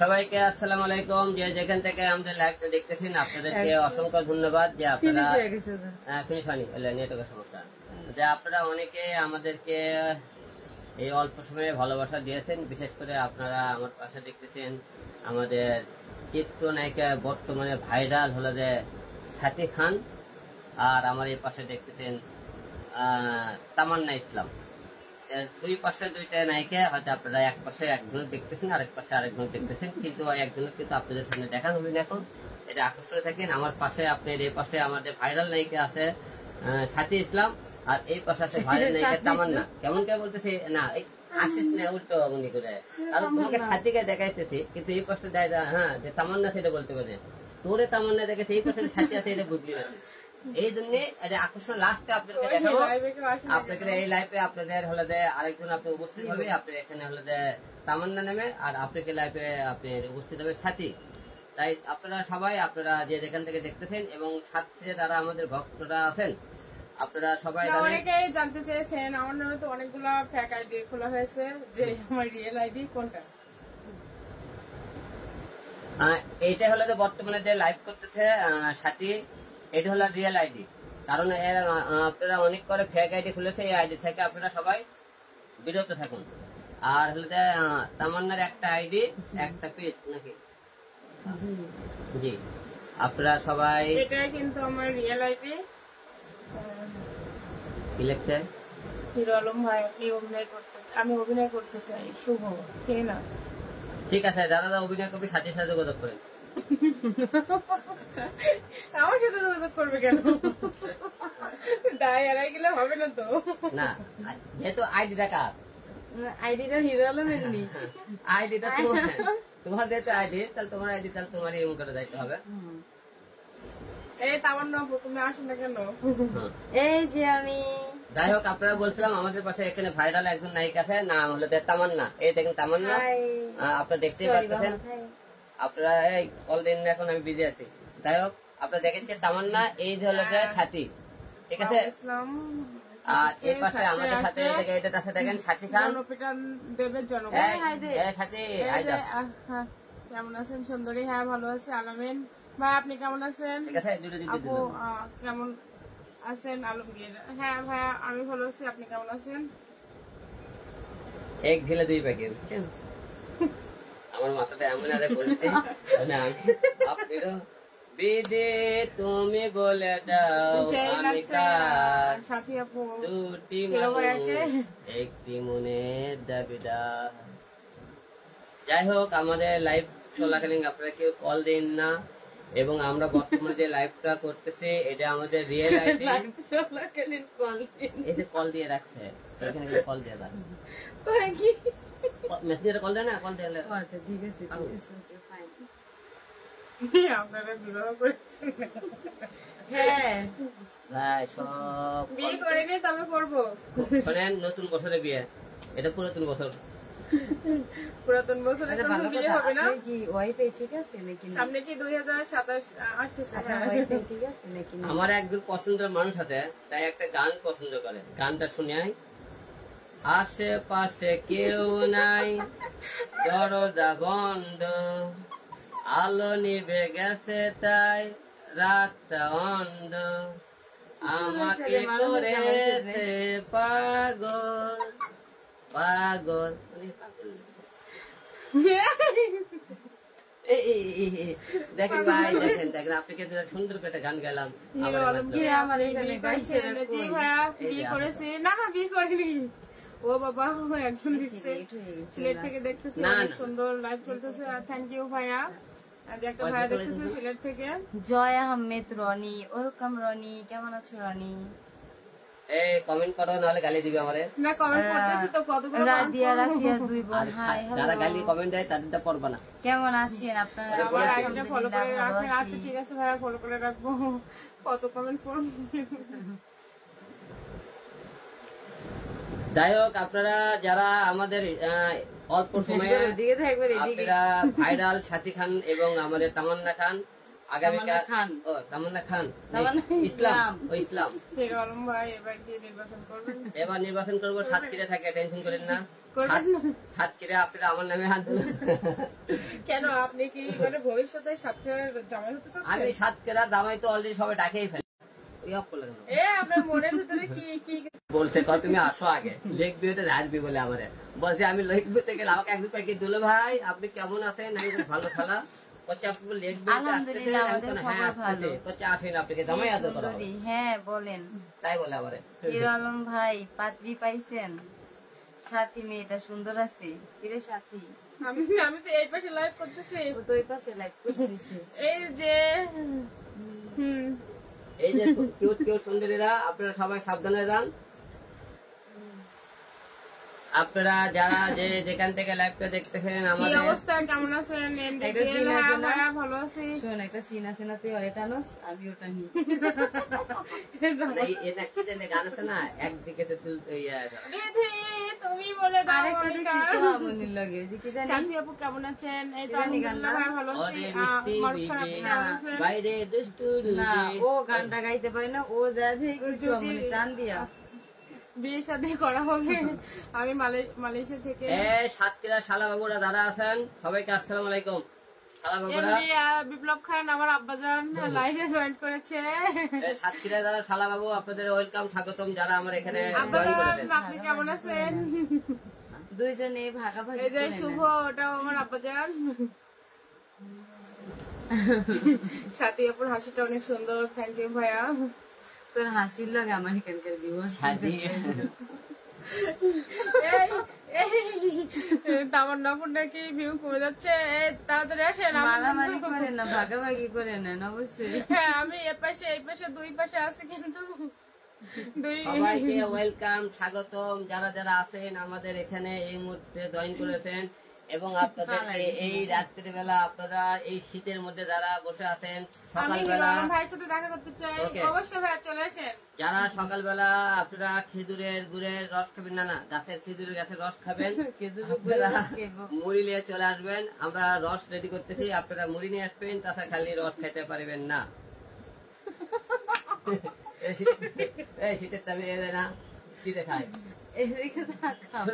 সবাইকে আসসালামু আলাইকুম। যে যেখান থেকে আমাদের লাইভটা দেখতেছেন আপনাদেরকে অসংখ্য ধন্যবাদ। যে আপনারা ফিনিশ হয়নি, নেটওয়ার্কের সমস্যা। যে আপনারা অনেকে আমাদেরকে এই অল্প সময়ে ভালোবাসা দিয়েছেন। বিশেষ করে আপনারা আমার পাশে দেখতেছেন আমাদের চিত্রনায়িকা বর্তমানে ভাইরাল হলো যে সাথী খান, আর আমার এই পাশে দেখতেছেন তামান্না ইসলাম। দুই পাশে দুইটা নায়িকা, হয়তো আপনারা এক পাশে একজন দেখতেছেন, আরেক পাশে আরেকজন দেখতেছেন, কিন্তু একজনের কিন্তু আপনাদের সামনে দেখানো হবে না। এখন এটা আকর্ষণে থাকেন। আমার পাশে আপনার এই পাশে আমাদের ভাইরাল নায়িকা আছে সাথী ইসলাম, আর এই পাশে আছে ভাইরাল নায়িকা তামান্না। কেমন কে বলতেছে না আসিস না উল্টো মনে করে, আর তোমাকে সাথীকে দেখাইতেছি, কিন্তু এই পাশে দেয় হ্যাঁ যে তামান্না সেটা বলতে পারে, তোরে তামান্না দেখেছে, এই পাশে সাথী আছে এটা বুঝলি না। এই জন্য আকর্ষণ লাস্টে আপনাকে দেখাবো। আপনাদের এই লাইফে আপনাদের হলে আরেকজন আপনি উপস্থিত হবে, আপনার এখানে হলে তামান্না নামে, আর আপনাকে লাইফে আপনি উপস্থিত হবে সাথী। তাই আপনারা সবাই আপনারা যে যেখান থেকে দেখতেছেন এবং সাথে যারা আমাদের ভক্তরা আছেন আপনারা সবাই জানতে চেয়েছেন আমার নামে তো অনেকগুলো ফেক আইডি খোলা হয়েছে, যে আমার রিয়েল আইডি কোনটা? এইটা হলো যে বর্তমানে যে লাইভ করতেছে সাথী, এটা হলো রিয়েল আইডি। কারণ আপনারা অনেক করে ফেক আইডি খুলেছে, এই আইডি থেকে আপনারা সবাই বিরত থাকুন। আর হলো যে তামান্নার একটা আইডি একটা পেজ নাকি? জি, আপনারা সবাই এটা কিন্তু আমার রিয়েল আইডি। কি লিখছে? হিরো আলম ভাই আপনি অভিনয় করতে, আমি অভিনয় করতে চাই, শুভ কে না? ঠিক আছে, যারা অভিনয় করবে সাথে সাথে যোগাযোগ করেন। আমার সাথে যোগাযোগ করবে কেন? দায় এড়াই গেলে হবে না তো। না, যেহেতু আইডিটা কার? আইডিটা হিরো আলমের নি। আইডিটা তোমার যেহেতু আইডি, তাহলে তোমার আইডি, তাহলে তোমার এমন করে যাইতে হবে। এই তামান্না তুমি আসুন না কেন? এই যে আমি যাই হোক, আপনারা বলছিলাম আমাদের পাশে এখানে ভাইরাল একজন নায়িকা আছে, নাম হলো তামান্না। এই দেখেন তামান্না, আপনারা দেখতেই পাচ্ছেন। আপনারা এই কল দিন, এখন আমি বিজি আছি। যাই হোক, আপনারা দেখেন যে তামান্না, এই যে হলো সাথী, ঠিক আছে? আর এই পাশে আমাদের সাথে দেখেন সাথী খান, সাথী। কেমন আছেন সুন্দরী? হ্যাঁ ভালো আছে। আলমিন ভাই আপনি কেমন আছেন? আপু কেমন আছেন? আলমগীর হ্যাঁ ভাইয়া আমি ভালো আছি, আপনি কেমন আছেন? এক ঢিলে দুই প্যাকেট, বুঝছেন? আমার মাথাটা এমন আরে বলছে না, আপনারও বিদে তুমি বলে দাও আমি কার, দুটি একটি মনের দাবিদার। যাই হোক, আমাদের লাইভ চলাকালীন আপনারা কেউ কল দিন না, এবং আমরা বর্তমানে যে লাইভটা করতেছি এটা আমাদের রিয়েল আইডি। এই যে কল দিয়ে রাখছে, এখানে কল দিয়ে রাখছে, মেসেঞ্জারে কল দেয় না, কল দিয়ে। আচ্ছা ঠিক আছে, আপনারা বিবাহ করেছেন? হ্যাঁ ভাই সব বিয়ে করিনি, তবে করবো। শোনেন, নতুন বছরে বিয়ে, এটা পুরাতন বছর। পুরাতন বছরে বিয়ে হবে না কি? ওয়াইফাই ঠিক আছে নাকি? সামনে কি 2027 আসতেছে? ওয়াইফাই ঠিক আছে নাকি? আমার একজন পছন্দের মানুষ আছে, তাই একটা গান পছন্দ করে, গানটা শুনে আশেপাশে কেউ নাই, দরজা বন্ধ, আলো নিভে গেছে তাই রাতটা অন্ধ, আমাকে করেছে পাগল পাগল। দেখেন ভাই, দেখেন দেখেন, আপনাকে সুন্দর করে গান গাইলাম। বিয়ে করেছি না? না বিয়ে করিনি। ও বাবা, একজন সিলেট থেকে দেখতেছি, অনেক সুন্দর লাইভ চলতেছে। আর থ্যাংক ইউ ভাইয়া, একটা ভাইয়া দেখতেছে সিলেট থেকে। জয় আহমেদ রনি, ওরকম রনি, কেমন আছো রনি? কমেন্ট করো, নাহলে গালি দিবে আমারে। না কমেন্ট করতেছি তো, কতগুলো রাদিয়া রাফিয়া দুই বোন, হাই হ্যালো। যারা গালি কমেন্ট দেয় তাদেরটা পড়বা না। কেমন আছেন আপনারা? আমার আইডিটা ফলো করে রাখেন। আচ্ছা ঠিক আছে ভাইয়া, ফলো করে রাখবো। কত কমেন্ট পড়ব। যাই হোক, আপনারা যারা আমাদের অল্প সময়ে আপনারা ভাইরাল সাথী খান এবং আমাদের তামান্না খান, আগামীকাল খান। ও তামান্না খান তামান্না ইসলাম ও ইসলাম হিরো আলম ভাই এবার কি নির্বাচন করবেন? এবার নির্বাচন করবো, সাতক্ষীরা থাকে, টেনশন করেন না। করবেন না? সাতক্ষীরা আপনারা আমার নামে হাত দিন। কেন আপনি কি মানে ভবিষ্যতে সাতক্ষীরার জামাই হতে আমি চাচ্ছেন? সাতক্ষীরা দামাই তো অলরেডি সবাই ডাকেই ফেলে। আপনার মনের ভিতরে কি কি বলছে কত তুমি আসো আগে লিখবি হতে আসবি বলে আমারে বলছে, আমি লিখবিতে গেলে আমাকে একদিন কয়েক দুলে ভাই আপনি কেমন আছেন, আমি বলি, ভালো খেলা করছে, আপনি লিখবি আলহামদুলিল্লাহ, আমাদের খবর ভালো। করছে আসেন আপনাকে জামাই আদর করা হবে। সুন্দরী, হ্যাঁ বলেন। তাই বলে আমারে। হিরো আলম ভাই পাত্রী পাইছেন? সাথী মেয়েটা সুন্দর আছে। কিরে সাথী? আমি আমি তো এই পাশে লাইভ করতেছি। ও তো ওই পাশে লাইভ করতেছে। এই যে এই যে কিউট কিউট সুন্দরীরা, আপনারা সবাই সাবধানে যান। আপনারা যারা যে যেখান থেকে লাইভটা দেখতেছেন কি আমাদের অবস্থা, কেমন আছেন? একটা scene আছে না? হ্যাঁ, ভালো আছি। শোন, একটা সিন আছে না, তুই ওরে টানোস, আমি ওটা নি। এটা কি জানে গান আছে না, একদিকে তো দিদি তুমি বলে দাও আরেকটা মনিকা। দেখছি সোহামনির লগে, যে কি জানি? সাথী আপু কেমন আছেন? এই তো জানি গানটা? আলহামদুলিল্লাহ ভালো আছি। ওরে মিষ্টি মারুফ খান, আপনি বিবি, কেমন আছেন? বাইরে দুষ্টু না, রুবি। ও গানটা গাইতে পারে না, ও যা দেখি সোহামনি টান দিয়া। বিয়ে শাদী করা হবে। আমি মালয়েশিয়া থেকে সাতক্ষীরা শালা বাবুরা যারা আছেন সবাইকে আসসালামু আলাইকুম। শালা বাবুরা, এমনি, বিপ্লব খান আমার আব্বাজান লাইভে জয়েন করেছে। সাতক্ষীরা যারা শালা বাবু, আপনাদের ওয়েলকাম, স্বাগতম যারা আমার এখানে জয়েন আব্বাজান করেছেন। আপনি কেমন আছেন? দুইজনে ভাগাভাগি এই যে করে শুভ, নেন। ওটাও আমার আব্বাজান। সাথী আপুর হাসিটা অনেক সুন্দর, থ্যাংক ইউ ভাইয়া। তোর হাসির লগে আমার এখানকার ভিউয়ার তামান্না আপুর নাকি ভিউ কমে যাচ্ছে। এই তাড়াতাড়ি আসেন। মারামারি করে না, ভাগাভাগি করে নেন অবশ্যই। হ্যাঁ, আমি এ পাশে এই পাশে দুই পাশে আছি, কিন্তু দুই সবাইকে ওয়েলকাম, স্বাগতম যারা যারা আছেন আমাদের এখানে এই মুহূর্তে জয়েন করেছেন, এবং আপনাদেরকে এই রাত্রি বেলা আপনারা এই শীতের মধ্যে যারা বসে আছেন আমি সকালবেলা, রমন ভাইয়ের সাথে দেখা করতে চাই। Okay. অবশ্যই ভাই চলে আসেন। যারা সকালবেলা আপনারা খেজুরের গুড়ের রস খাবেন, না গাছের খেজুরের গাছের রস খাবেন, আপনারা মুড়ি নিয়ে চলে আসবেন। আমরা রস রেডি করতেছি, আপনারা মুড়ি নিয়ে আসবেন, তাছাড়া খালি রস খেতে পারবেন না। এই শীতের টাইমে এলে না শীতে খায়। এদিকে তাকাও।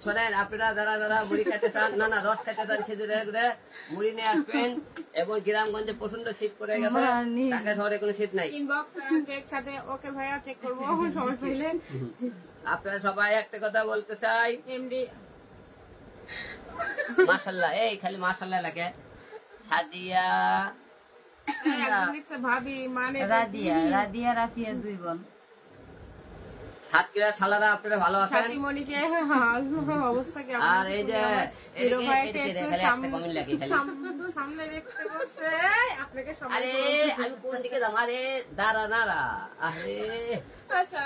শোনেন, আপনারা যারা যারা মুড়ি খেতে চান, না রস খেতে চান খেজুরের গুড়ে, মুড়ি নিয়ে আসবেন। এবং গ্রামগঞ্জে প্রচন্ড শীত পড়ে গেছে, ঢাকা শহরে কোনো শীত নাই। ইনবক্স চেক সাথে ওকে ভাইয়া চেক করবো সময় পেলে। আপনারা সবাই একটা কথা বলতে চাই, এমডি মাশাল্লাহ, এই খালি মাশাল্লাহ লাগে। সাদিয়া, একজন লিখছে ভাবি মানে রাদিয়া, রাদিয়া রাফিয়া দুই বোন। সাতক্ষীরা শালারা আপনারা ভালো আছেন? সাথী মনিকে অবস্থা কেমন? আর এই যে হিরো ভাইকে একটু খালি একটা কমেন্ট লেখি খালি। সামনে দেখতে বলছে, আপনাকে সামনে আরে আমি কোন দিকে যাবো? আরে দাঁড়া দাঁড়া, আরে আচ্ছা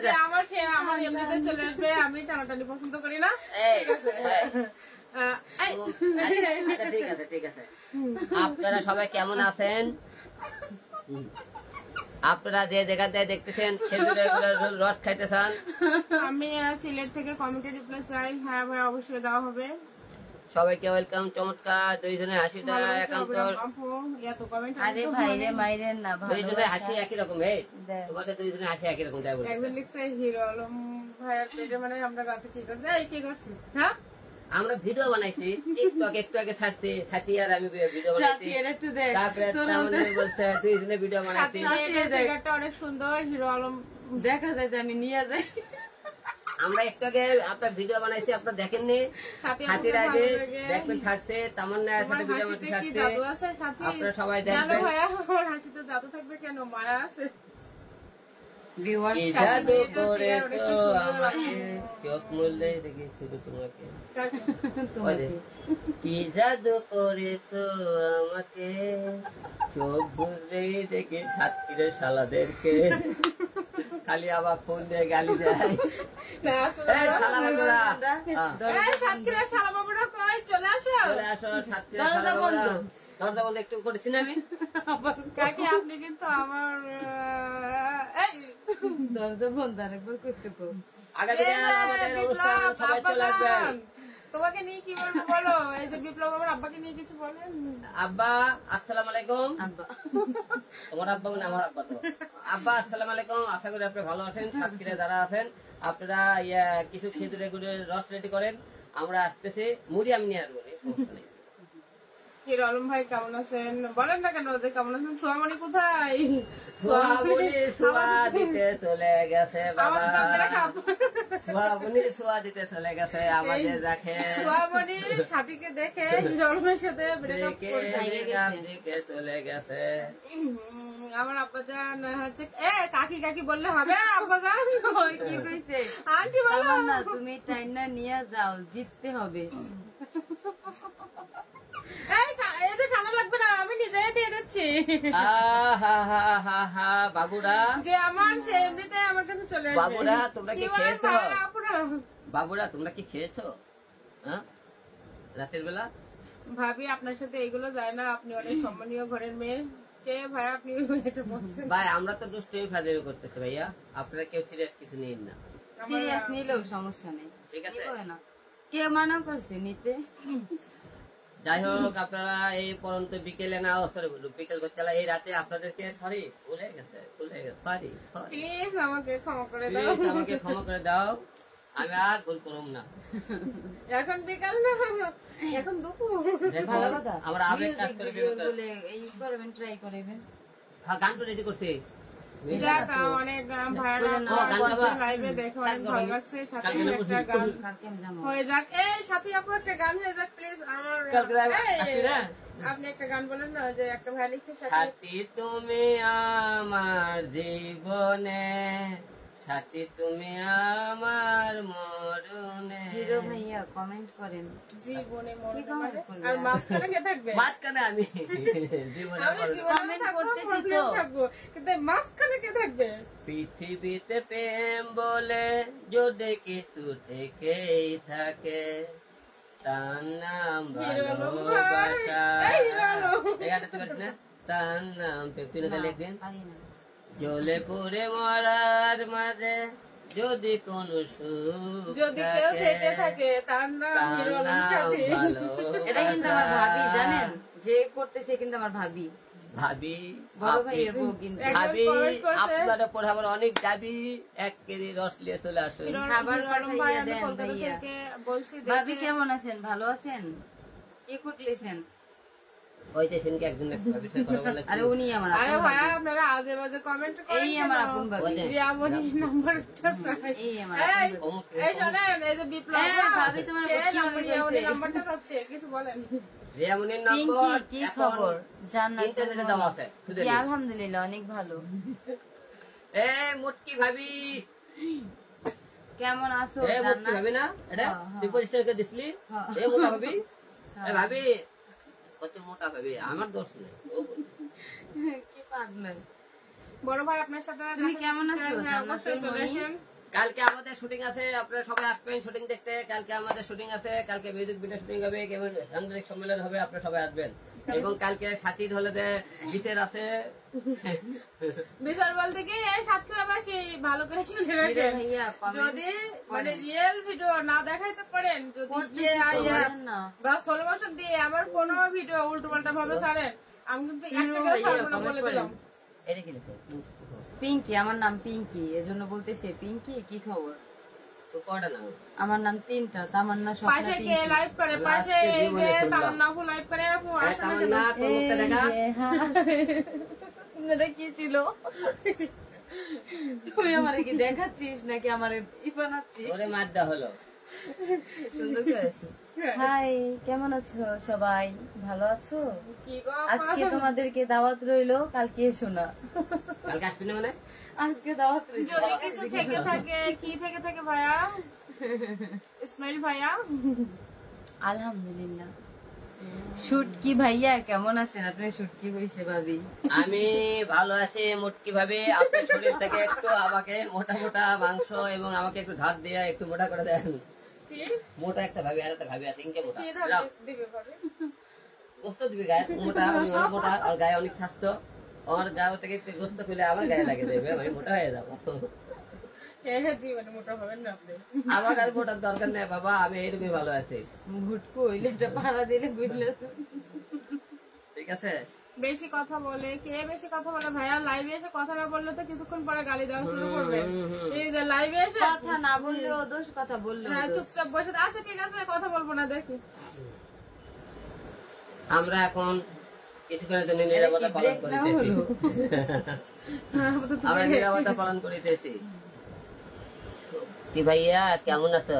যে আমার সে আমার এমনিতে চলে আসবে, আমি টানাটানি পছন্দ করি না। এই, এই, আচ্ছা, ঠিক আছে ঠিক আছে। আপনারা সবাই কেমন আছেন? আপনারা যে যেখান থেকে দেখতেছেন খেজুরের রস খাইতে চান, আমি সিলেট থেকে কমেন্টে রিপ্লাই চাই। হ্যাঁ ভাই, অবশ্যই দেওয়া হবে। সবাইকে ওয়েলকাম। চমৎকার দুইজনের হাসিটা একান্ত, এত কমেন্ট আরে ভাইরে মাইরেন না, দুইজনের হাসি ভালো একই রকম। এই তোমাদের দুইজনের হাসি একই রকম, তাই বলতে একজন লিখছে হিরো আলম ভাইয়ের পেটে মানে আমরা রাতে কি করছি? এই কি করছি? হ্যাঁ, আমরা ভিডিও বানাইছি টিকটক, একটু আগে ছাড়ছি, সাথী আর আমি ভিডিও বানাইছি। একটু দেখ। তারপরে বলছে দুইজনে ভিডিও বানাইছি। জায়গাটা অনেক সুন্দর। হিরো আলম দেখা যায় যে আমি নিয়ে যাই। আমরা একটু আগে আপনার ভিডিও বানাইছি, আপনার দেখেননি? সাথীর আগে দেখবেন ছাড়ছে, তামান্নার সাথে ভিডিও বানাতে কি ছাড়ছে, জাদু আছে সাথী? আপনারা সবাই জানো দেখবেন। ভাইয়া, আমার হাসিতে জাদু থাকবে কেন? মায়া আছে। ভিউয়ার্স কি জাদু করেছো আমাকে, চোখ মুললে দেখি শুধু তোমাকে। ওরে, কি জাদু করেছো আমাকে, চোখ বুঝলেই দেখি সাতক্ষীরের শালাদেরকে। খালি আবার ফোন দিয়ে গালি দেয়। না, আসলে এই শালা বাবুরা, এই সাতক্ষীরা শালা বাবুরা কই? চলে আসো। চলে আসো সাতক্ষীরা শালা বাবুরা। দরজা বন্ধ একটু করেছি না আমি? কাকি আপনি কিন্তু আমার এই দরজা বন্ধ আরেকবার করতে কো। আগামীকাল আমাদের অনুষ্ঠান, সবাই চলে আসবেন। তোমাকে নিয়ে কি বলবো বলো? এই যে বিপ্লব আমার আব্বাকে নিয়ে কিছু বলেন। আব্বা আসসালামু আলাইকুম। তোমার আব্বা মানে আমার আব্বা তো। আব্বা আসসালামু আলাইকুম, আশা করি আপনি ভালো আছেন। সাতক্ষীরায় যারা আছেন আপনারা কিছু খেজুরে গুড়ের রস রেডি করেন, আমরা আসতেছি। মুড়ি আমি নিয়ে আসবো, সমস্যা নেই। কি রলম ভাই কেমন আছেন? বলেন না কেন যে কেমন আছেন? সোয়ামণি কোথায়? সোয়ামণি সোয়া দিতে চলে গেছে বাবা, সোয়ামণি সোয়া দিতে চলে গেছে আমাদের। রাখে সোয়ামণি সাথীকে দেখে রলমের সাথে দিকে চলে গেছে। আমার আব্বাজান হচ্ছে কাকি কাকি বললে হবে? আব্বাজান কি কইছে? আন্টি বলো না, তুমি টাইনা নিয়ে যাও, জিততে হবে। এই যে ঠান্ডা লাগবে না, আমি নিজেই দিয়ে দিচ্ছি। বাবুরা যে আমার সে এমনিতে আমার কাছে চলে আসবে। বাবুরা তোমরা কি খেয়েছো? আপুরা বাবুরা তোমরা কি খেয়েছো রাতের বেলা? ভাবি আপনার সাথে এগুলো যায় না, আপনি অনেক সম্মানীয় ঘরের মেয়ে। কে ভাই আপনি এটা বলছেন? ভাই আমরা তো দুষ্টুমি ফাজলামি করতেছি ভাইয়া, আপনারা কেউ সিরিয়াস কিছু নিন না। সিরিয়াস নিলেও সমস্যা নেই, ঠিক আছে? না কে মানা করছে নিতে? যাই হোক, আপনারা এই পরন্ত বিকেলে না, সরি বিকেল করতে এই রাতে আপনাদেরকে সরি ভুলে গেছে সরি প্লিজ আমাকে ক্ষমা করে দাও। আমাকে ক্ষমা করে দাও, আমি আর ভুল করব না। এখন বিকাল না, এখন দুপুর। ভালো কথা, আমরা আবেগ কাজ করে বলে এই করবেন, ট্রাই করবেন। হ্যাঁ, গান তো রেডি করছি। অনেক ভাইরা লাইভে দেখে অনেক ভালো লাগছে। সাথে একটা গান হয়ে যাক, এই সাথী আপু একটা গান হয়ে যাক প্লিজ। আমার আপনি একটা গান বলেন না, যে একটা ভাই লিখছে সাথী তুমি আমার জীবনে, সাথী তুমি আমার মরণে। হিরো ভাইয়া কমেন্ট করেন জীবনে মরণে, আর মাঝখানে কে থাকবে? মাঝখানে আমি জীবনে কমেন্ট করতেছি তো, কিন্তু মাঝখানে কে থাকবে? পৃথিবীতে প্রেম বলে যদি কিছু থেকেই থাকে, তার নাম ভালোবাসা। তার নাম লিখবেন। জ্বলে পুড়ে মরার মাঝে যদি কোন সুখ, যদি কেউ থেকে থাকে তার নাম সাথী। এটা কিন্তু আমার ভাবি, জানেন যে করতেছে কিন্তু আমার ভাবি। ভাবি বড় ভাইয়ের বউ কিন্তু। ভাবি আপনার উপর আমার অনেক দাবি, 1 কেজি রস নিয়ে চলে আসেন। খাবার পাঠাইয়া দেন ভাইয়া। ভাবি কেমন আছেন? ভালো আছেন? কি করতেছেন? হইতেছেন কি একজন আরে উনি আমার আরে ভাইয়া আপনারা আজে বাজে কমেন্ট করেন। এই আমার আপন ভাবি, রিয়ামণি নাম্বারটা চাই। এই আমার এই শুনেন, এই যে বিপ্লব ভাবি তোমার রিয়ামণি নাম্বারটা চাচ্ছে, কিছু বলেন। রিয়ামণির নম্বর কি খবর? জান্নাত ইন্টারনেটে দেওয়া আছে। জি আলহামদুলিল্লাহ অনেক ভালো। মুটকি ভাবি কেমন আছো? মুটকি ভাবি না এটা তুই পরিষ্কার করে দিছিলি? মোটা ভাবি, ভাবি কত মোটা ভাবি, আমার দোষ নেই। কি পাগল বড় ভাই আপনার সাথে তুমি কেমন আছো? কালকে আমাদের শুটিং আছে, আপনারা সবাই আসবেন শুটিং দেখতে। কালকে আমাদের শুটিং আছে, কালকে মিউজিক ভিডিও শুটিং হবে, কেমন সাংবাদিক সম্মেলন হবে, আপনারা সবাই আসবেন। এবং কালকে সাথীর হলে বিচার আছে। বিচার বলতে কি সাতক্ষীরাবাসী ভালো করে শুনে রাখেন, যদি মানে রিয়েল ভিডিও না দেখাইতে পারেন, যদি বা সলিউশন দিয়ে আমার কোন ভিডিও উল্টো পাল্টা ভাবে ছাড়েন, আমি কিন্তু একটা কথা ছাড়বো না বলে দিলাম। এটা কি লিখে? পিঙ্কি, আমার নাম পিঙ্কি, এজন্য বলতেছে পিঙ্কি কি খবর। তো কয়টা নাম? আমার নাম 3টা, তামান্না, স্বপ্না, পাশে কে লাইভ করে? পাশে এই যে তামান্না আপু লাইভ করে। আপু তামান্না তোর মুখটা দেখা। এটা কি ছিল? তুই আমারে কি দেখাচ্ছিস নাকি আমারে বানাচ্ছিস? ওরে মারদা হলো। সুন্দর করে আছি। হাই, কেমন আছো সবাই? ভালো আছো? আজকে তোমাদেরকে দাওয়াত রইলো, কালকে এসো না। কালকে আসবি না মানে? আজকে দাওয়াত রইলো। যদি কিছু থেকে থাকে, কি থেকে থাকে ভাইয়া? ইসমাইল ভাইয়া আলহামদুলিল্লাহ। শুটকি ভাইয়া কেমন আছেন আপনি? শুটকি হইছে ভাবি। আমি ভালো আছি মুটকি ভাবি। আপনার শরীর থেকে একটু আমাকে মোটা মোটা মাংস এবং আমাকে একটু ধার দিয়ে একটু মোটা করে দেন। মোটা একটা ভাবি আর একটা ভাবি আছে, ইনকে মোটা গোস্ত দিবি গায়ে, মোটা মোটা আর গায়ে অনেক স্বাস্থ্য। আমার গায়ে থেকে একটু গোস্ত খুলে আমার গায়ে লাগিয়ে দেবে, আমি মোটা হয়ে যাবো। জীবনে মোটা হবেন না আপনি। আমার আর মোটার দরকার নেই বাবা, আমি এইরকমই ভালো আছি। ভুটকু হইলে এটা পাড়া দিলে বুঝলে। ঠিক আছে, বেশি কথা বলে, কে বেশি কথা বলে ভাইয়া? লাইভে এসে কথা না বললে তো কিছুক্ষণ পরে গালি দেওয়া শুরু করবে। এই যে লাইভে এসে কথা না বললেও দোষ, কথা বললেও দোষ। চুপচাপ বসে আচ্ছা ঠিক আছে কথা বলবো না দেখি। আমরা এখন কিছুক্ষণের জন্য নিরাপত্তা পালন করিতেছি। আমরা নিরাপত্তা পালন করিতেছি। কি ভাইয়া কেমন আছো?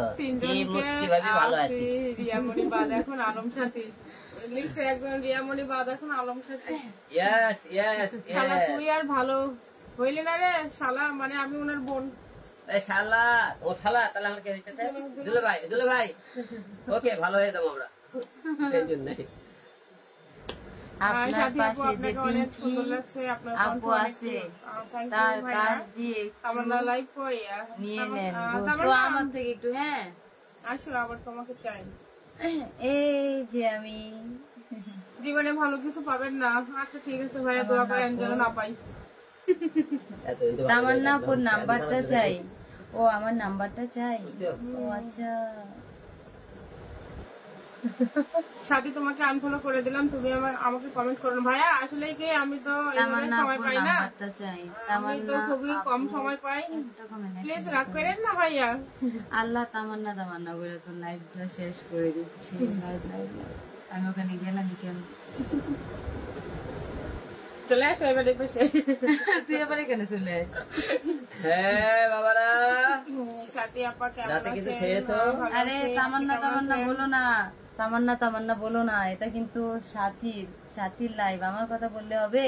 কিভাবে ভালো আছি। রিয়ামণি বাদ এখন আলম সাথী লিখছে, একজন রিয়ামণি বাদ এখন আলম সাথী। শালা তুই আর ভালো হইলি না রে শালা, মানে আমি ওনার বোন। শালা ও শালা, তাহলে আমার কে হইতেছে? দুলে ভাই ওকে, ভালো হয়ে যাবো আমরা। সেই জন্যই আপনার পাশে যে পিঙ্কি আপু আছে তার কাজ দিয়ে নিয়ে নেন তো আমার থেকে একটু। হ্যাঁ আসলে আবার তোমাকে চাই। এই যে আমি জীবনে ভালো কিছু পাবেন না। আচ্ছা ঠিক আছে ভাইয়া, দোয়া করেন যেন না পাই। তামান্না আপুর নাম্বারটা চাই। ও আমার নাম্বারটা চাই। ও আচ্ছা সাথী তোমাকে আনফলো করে দিলাম, তুমি আমাকে কমেন্ট করো ভাইয়া। আসলে কি আমি তো সময় পাই না, আমি তো খুবই কম সময় পাই। প্লিজ রাগ করেন না ভাইয়া। আল্লাহ তামান্না তামান্না বলে তো লাইভটা শেষ করে দিচ্ছি। আমি ওখানে গেলাম কেন? চলে আসো এবারে পাশে। তুই এবার এখানে চলে আয়। হ্যাঁ বাবারা, সাথী আপা কেমন রাতে কিছু আছেন? খেয়েছো? আরে তামান্না তামান্না বলো না, তামান্না তামান্না বলো না। এটা কিন্তু সাথীর লাইভ, আমার কথা বললে হবে?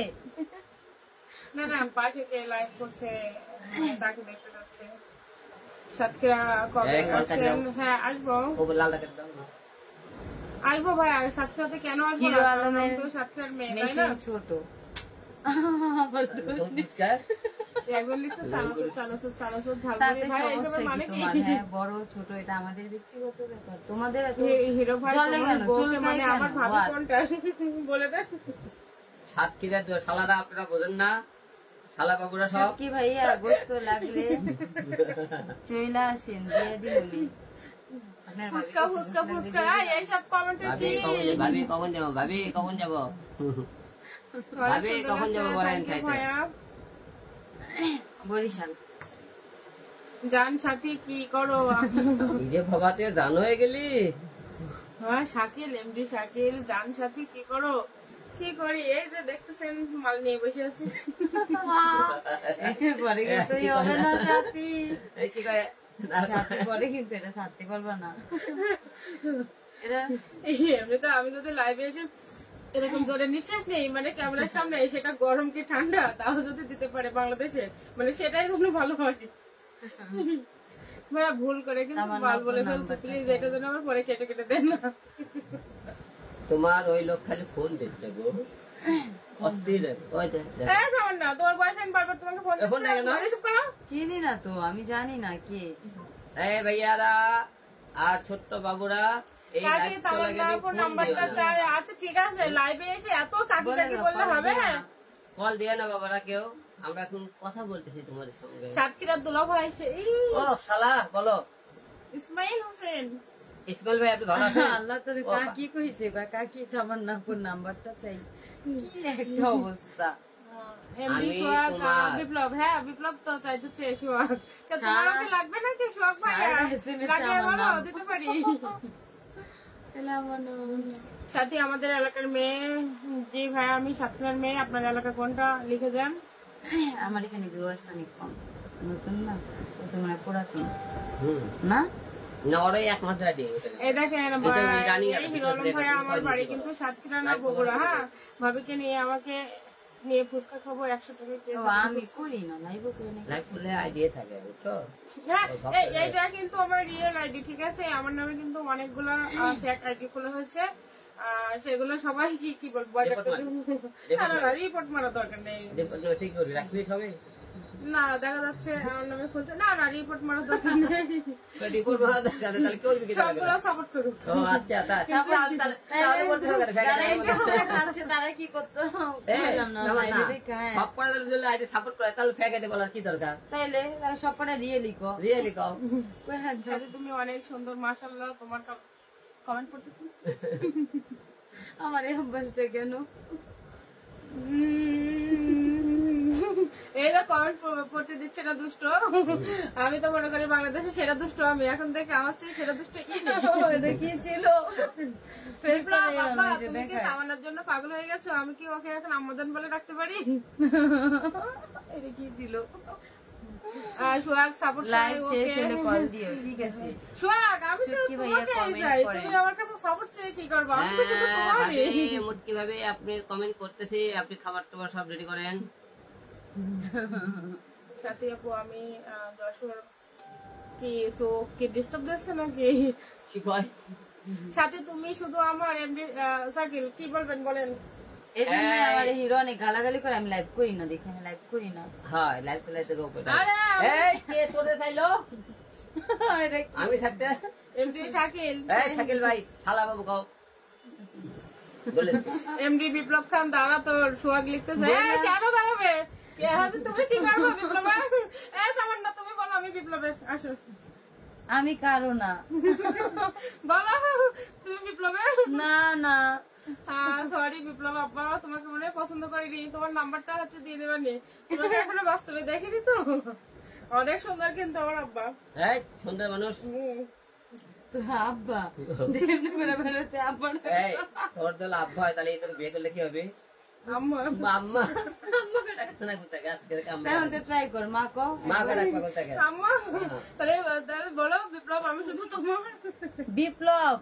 না না, পাশে কে লাইভ করছে তাকে দেখতে যাচ্ছে। সাতক্ষীরা কবে আসছেন? হ্যাঁ আসবো, আসবো ভাই। আর সাতক্ষীরাতে কেন আসবো? হিরো আলমের সাতক্ষীরার মেয়ে তাই মেশিন না? ছোট। একজন লিখছে চানাচুর চানাচুর চানাচুর তাতে ঝালমুড়ি। ভাই সমস্যা এসবের কি মানে কি? তোমার? হ্যাঁ বড় ছোট এটা আমাদের ব্যক্তিগত ব্যাপার, তোমাদের এত হিরো ভাই চলে তোমার কেন? বউকে চুলকায় মানে কেন? আমার ভাবি What? কোনটা বলে দেন। সাতক্ষীরার শালারা আপনারা বোঝেন না, শালা বাবুরা সব। কি ভাইয়া গোস্ত লাগলে চইলা আসেন, দিয়ে দিবনি। ফুসকা ফুসকা ফুসকা এইসব কমেন্টে কি? ভাবি কখন যাবো? ভাবি কখন যাবো? ভাবি কখন যাবো বলেন খাইতে? বরিশাল জান সাথী কি করো? নিজে ভাবাতে জান হয়ে গেলি। হ্যাঁ শাকিল, এমডি শাকিল। জান সাথী কি করো? কি করি? এই যে দেখতেছেন মাল নিয়ে বসে আছি। পরে কিন্তু হবে না সাথী, এই কি করে সাথী পরে কিন্তু এটা ছাড়তে পারবা না। এমনি তো আমি যদি লাইভে এসে এরকম জোরে নিঃশ্বাস নেই, মানে ক্যামেরার সামনে, সেটা গরম কি ঠান্ডা তাও যদি দিতে পারে বাংলাদেশে, মানে সেটাই জন্য ভালো হয়। ভাইয়া ভুল করে কিন্তু মাল বলে ফেলছে, প্লিজ এটা যেন আমার পরে কেটে কেটে দেন না। তোমার ওই লোক খালি ফোন দিচ্ছে গো। তোমার বয়ফ্রেন্ড বারবার তোমাকে ফোন চিনি না তো, আমি জানি না কে। এই ভাইয়ারা আর ছোট্ট বাবুরা, এই নাম্বারটা চাই। আচ্ছা ঠিক আছে, লাইভে এসে এত কাকি কাকি বললে হবে? কল দিয়ে না বাবারা কেউ, আমরা এখন কথা বলতেছি তোমাদের সঙ্গে। সাতক্ষীরার দুলা ভাই ও শালা বলো। ইসমাইল হোসেন। ইসমাইল ভাই আপনি ভালো আছেন? আল্লাহ তোর কাকি কইছে বা কাকি তামান্না আপুর নাম্বারটা চাই। কি একটা অবস্থা। বিপ্লব, হ্যাঁ বিপ্লব তো চাইতেছে সোহাগ। তোমার লাগবে নাকি সোহাগ ভাইয়া? লাগিয়ে বলো, দিতে পারি। সাথী আমাদের এলাকার মেয়ে। জি ভাইয়া আমি সাতক্ষীরার মেয়ে। আপনার এলাকা কোনটা লিখে যান। আমার এখানে ভিউয়ার্স অনেক কম, নতুন না তো, মানে পুরাতন না। আমার বাড়ি কিন্তু সাতক্ষীরা না বগুড়া। হ্যাঁ ভাবিকে নিয়ে আমাকে নিয়ে ফুচকা খাবো 100 টাকা। আমি করি না লাইভ করি না, আইডিয়া থাকে বুঝছো। হ্যাঁ এইটা কিন্তু আমার রিয়েল আইডি, ঠিক আছে? আমার নামে কিন্তু অনেকগুলা ফেক আইডি খোলা হয়েছে। সেগুলো সবাই কি বলবো, রিপোর্ট মারা দরকার নেই। ঠিক করে রাখবি সবাই। না দেখা যাচ্ছে আমার নামে খুলছে না না রিপোর্ট মারা দরকার নেই রিপোর্ট মারা দরকার নেই তাহলে করবি কি সবগুলো সাপোর্ট করুক ও আচ্ছা তাহলে বলতে হবে তারা কি করতো সব পড়া যদি আইডি সাপোর্ট করে তাহলে ফেকাইতে বলার কি দরকার তাইলে সব কটা রিয়েলি কও তুমি অনেক সুন্দর মাশাআল্লাহ তোমার কমেন্ট করতেছি আমার এই অভ্যাসটা কেন এই যে কমেন্ট পড়তে দিচ্ছে না দুষ্ট আমি তো মনে করি বাংলাদেশের সেরা দুষ্ট আমি এখন থেকে আমার চেয়ে সেরা দুষ্ট কি ছিল তুমি কি তামান্নার জন্য পাগল হয়ে গেছো আমি কি ওকে এখন আম্মাজান বলে রাখতে পারি এটা কি ছিল সোহাগ সাপোর্ট লাইভ শেষ হলে কল দিও ঠিক আছে সোহাগ আমি তো তোমাকে চাই তুমি আমার কাছে সাপোর্ট চাই কি করবা আমি তো শুধু তোমারই মুটকি ভাবে আপনি কমেন্ট করতেছি আপনি খাবার টাবার সব রেডি করেন সাথী আপু আমি যশোর কি চোখ কি ডিস্টার্ব দিচ্ছে নাকি কি কয় সাথে তুমি শুধু আমার এমডি সার্কেল কি বলবেন বলেন এই জন্য আমার হিরো অনেক গালাগালি করে আমি লাইভ করি না দেখি আমি লাইভ করি না হ্যাঁ লাইভ করতে গো এই কে তোরে চাইলো আমি থাকতে এমডি শাকিল এই শাকিল ভাই শালা বাবু কও বলেন এমডি বিপ্লব খান দাঁড়া তোর সোহাগ লিখতেছে কেন দাঁড়াবে কে আছে তুমি কি করবে বিপ্লব এই তামান্না তুমি বলো আমি বিপ্লবের আসো আমি কারো না বলো তুমি বিপ্লবের না না সরি বিপ্লব আব্বা তোমাকে মনে পছন্দ করিনি তোমার নাম্বারটা হচ্ছে দিয়ে দেবেনি তোমাকে এখনো বাস্তবে দেখিনি তো অনেক সুন্দর কিন্তু আমার আব্বা এই সুন্দর মানুষ আব্বা এই তোর তো আব্বা হয় তাহলে তোর বিয়ে করলে কি হবে আম্মা আম্মা আম্মাকে ডাকতে না কোথায় আজকে ট্রাই কর মা কো মাকে ডাকবা কোথায় আম্মা তাহলে বলো বিপ্লব আমি শুধু তোমার বিপ্লব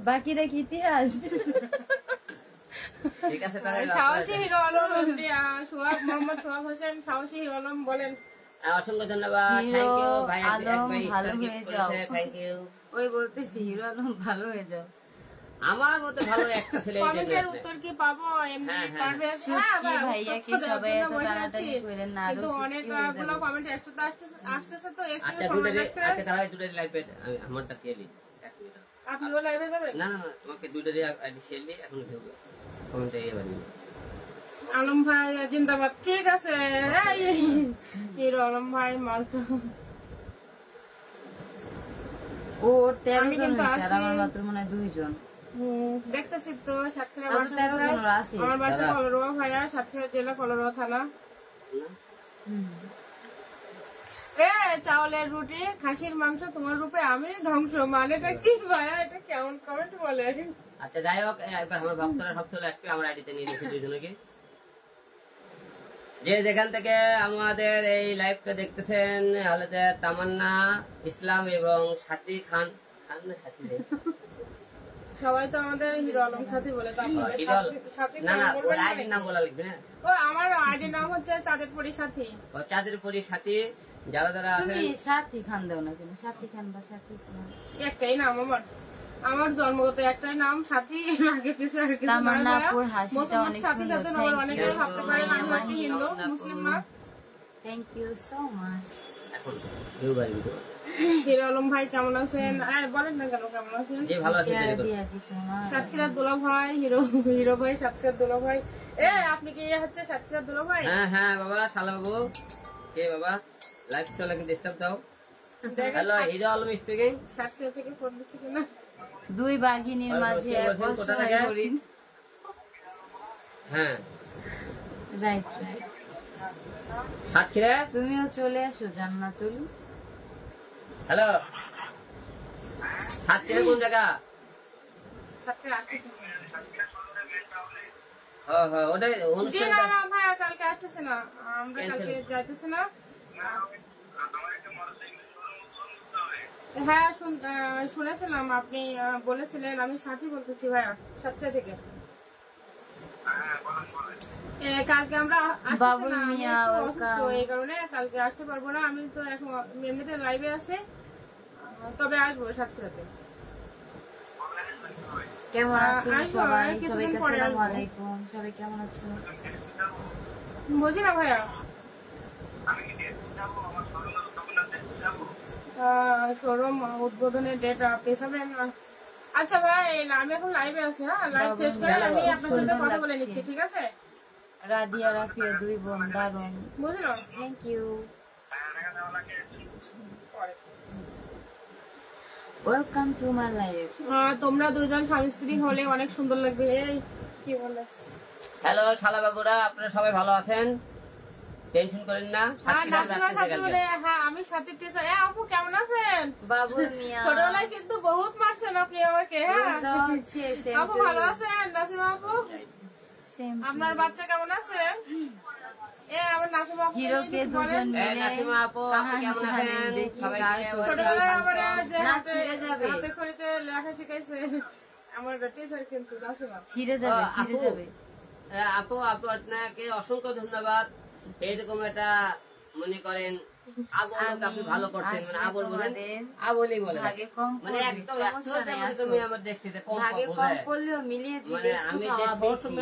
বাকিরা কি ইতিহাস ঠিক আছে তাহলে সাহসী হিরো আলম সোহাগ মোহাম্মদ সোহাগ হোসেন সাহসী হিরো আলম বলেন অসংখ্য ধন্যবাদ থ্যাংক ইউ ভাই ভালো হয়ে যাও থ্যাংক ইউ ওই বলতেছি হিরো আলম ভালো হয়ে যাও আমার মতো ভালো একটা ছেলে কমেন্টের উত্তর কি পাবো এমনি পারবে সুটকি ভাইয়া কি সবাই এত টানাটানি করেন না কিন্তু অনেকগুলো কমেন্ট একসাথে আসতেছে তো একটু আচ্ছা সময় লাগছে আচ্ছা তাহলে দুটোর লাইভ আমারটা খেলি আপনিও লাইভে যাবেন না না না তোমাকে দুটোর আইডি শেয়ার দিই এখন দেবো কমেন্টে এবার আলম ভাই জিন্দাবাদ ঠিক আছে হিরো আলম ভাই মালটা ও 13 জন হয়েছে আর আমার মাত্র মনে হয় 2 জন দেখতেছি তো সাতক্ষীরা আমার বাসা কলরোয়া ভাইয়া সাতক্ষীরা জেলা কলরোয়া থানা চাউলের রুটি খাসির মাংস তোমার রূপে আমি ধ্বংস মানেটা কি ভাইয়া এটা কেমন কমেন্ট বলে আচ্ছা যাই হোক এবার আমার ভক্তরা সব চলে আসবে আমার আইডিতে নিয়ে নিচ্ছি দুজনকে যে যেখান থেকে আমাদের এই লাইভটা দেখতেছেন হলে তামান্না ইসলাম এবং সাথী খান খান না সাথী সবাই তো আমাদের হিরো আলম সাথী বলে না না ওই আইডির নাম বলা লিখবে না ও আমার আইডির নাম হচ্ছে চাঁদের পরি সাথী ও চাঁদের পরি সাথী যারা যারা আছেন তুমি সাথী খান দাও না কেন সাথী খান বা সাথী একটাই নাম আমার জন্মগত একটাই নাম সাথী আগে পিছে আর কিছু তামান্না আপুর হাসিটা অনেক সুন্দর অনেকে ভাবতে পারে আমি হিন্দু মুসলিম না থ্যাংক ইউ সো মাচ এখন নিউ বাড়ি হিরো আলম ভাই কেমন আছেন বলেন না কেন কেমন আছেন সাতক্ষীরা দুলা ভাই হিরো ভাই সাতক্ষীরা দুলা ভাই আপনি কি হচ্ছে সাতক্ষীরা দুলা ভাই হ্যাঁ বাবা শালা বাবু কে বাবা লাইভ চলে কি ডিস্টার্ব দাও hello hero Alam speaking Satkhira থেকে ফোন দিচ্ছি কিনা দুই বাঘিনীর মাঝে এক অসহায় হরিণ হ্যাঁ রাইট রাইট সাতক্ষীরা তুমিও চলে আসো জান্নাতুল হ্যালো সাতক্ষীরা কোন জায়গা সাতক্ষীরা আসতেছে হ্যাঁ ওটাই অনুষ্ঠান ভাই কালকে আসতেছে না আমরা কালকে যাইতেছি না হ্যাঁ শুনেছিলাম আপনি বলেছিলেন আমি সাথী বলতেছি ভাইয়া সাতক্ষীরা থেকে কালকে আমরা এই কারণে কালকে আসতে পারবো না আমি তো এখন এমনিতে লাইভে আছে তবে আসবো সাতক্ষীরাতে কেমন আছেন সবাই সবাইকে আসসালামু আলাইকুম সবাই কেমন আছেন বুঝি না ভাইয়া শোরুম উদ্বোধনের ডেট পেছাবেন। আচ্ছা ভাই আমি এখন লাইভে আছি, হ্যাঁ লাইভ শেষ করে আমি আপনার সাথে কথা বলে নিচ্ছি, ঠিক আছে? রাদিয়া রাফিয়া দুই বোন দারুন, বুঝলো? Thank you, welcome to my life. তোমরা দুজন স্বামী স্ত্রী হলে অনেক সুন্দর লাগবে। এই কি বলে? হ্যালো শালা বাবুরা, আপনারা সবাই ভালো আছেন? টেনশন করেন না। হ্যাঁ আমি সাথী টিচার। আপু কেমন আছেন? বাবুল মিয়া ছোটবেলায় কিন্তু বহুত মারছেন আপনি আমাকে। হ্যাঁ আপু ভালো আছেন? নাসিমা আপু আপনার বাচ্চা কেমন আছে? আমার নাসিমা আপু হিরোকে দুজন মিলে নাসিমা আপু কেমন আছেন? ছোটবেলায় আমার হাতে খড়িতে লেখা শিখাইছে আমার টিচার কিন্তু নাসিমা। ছিঁড়ে যাবে ছিঁড়ে যাবে। আপু আপনাকে অসংখ্য ধন্যবাদ। এইরকম একটা মনে করেন আপনি ভালো করতেন, মানে আবল বলেন আবলই বলেন, মানে একদম তুমি আমার দেখতে কম করলেও মিলিয়ে মানে আমি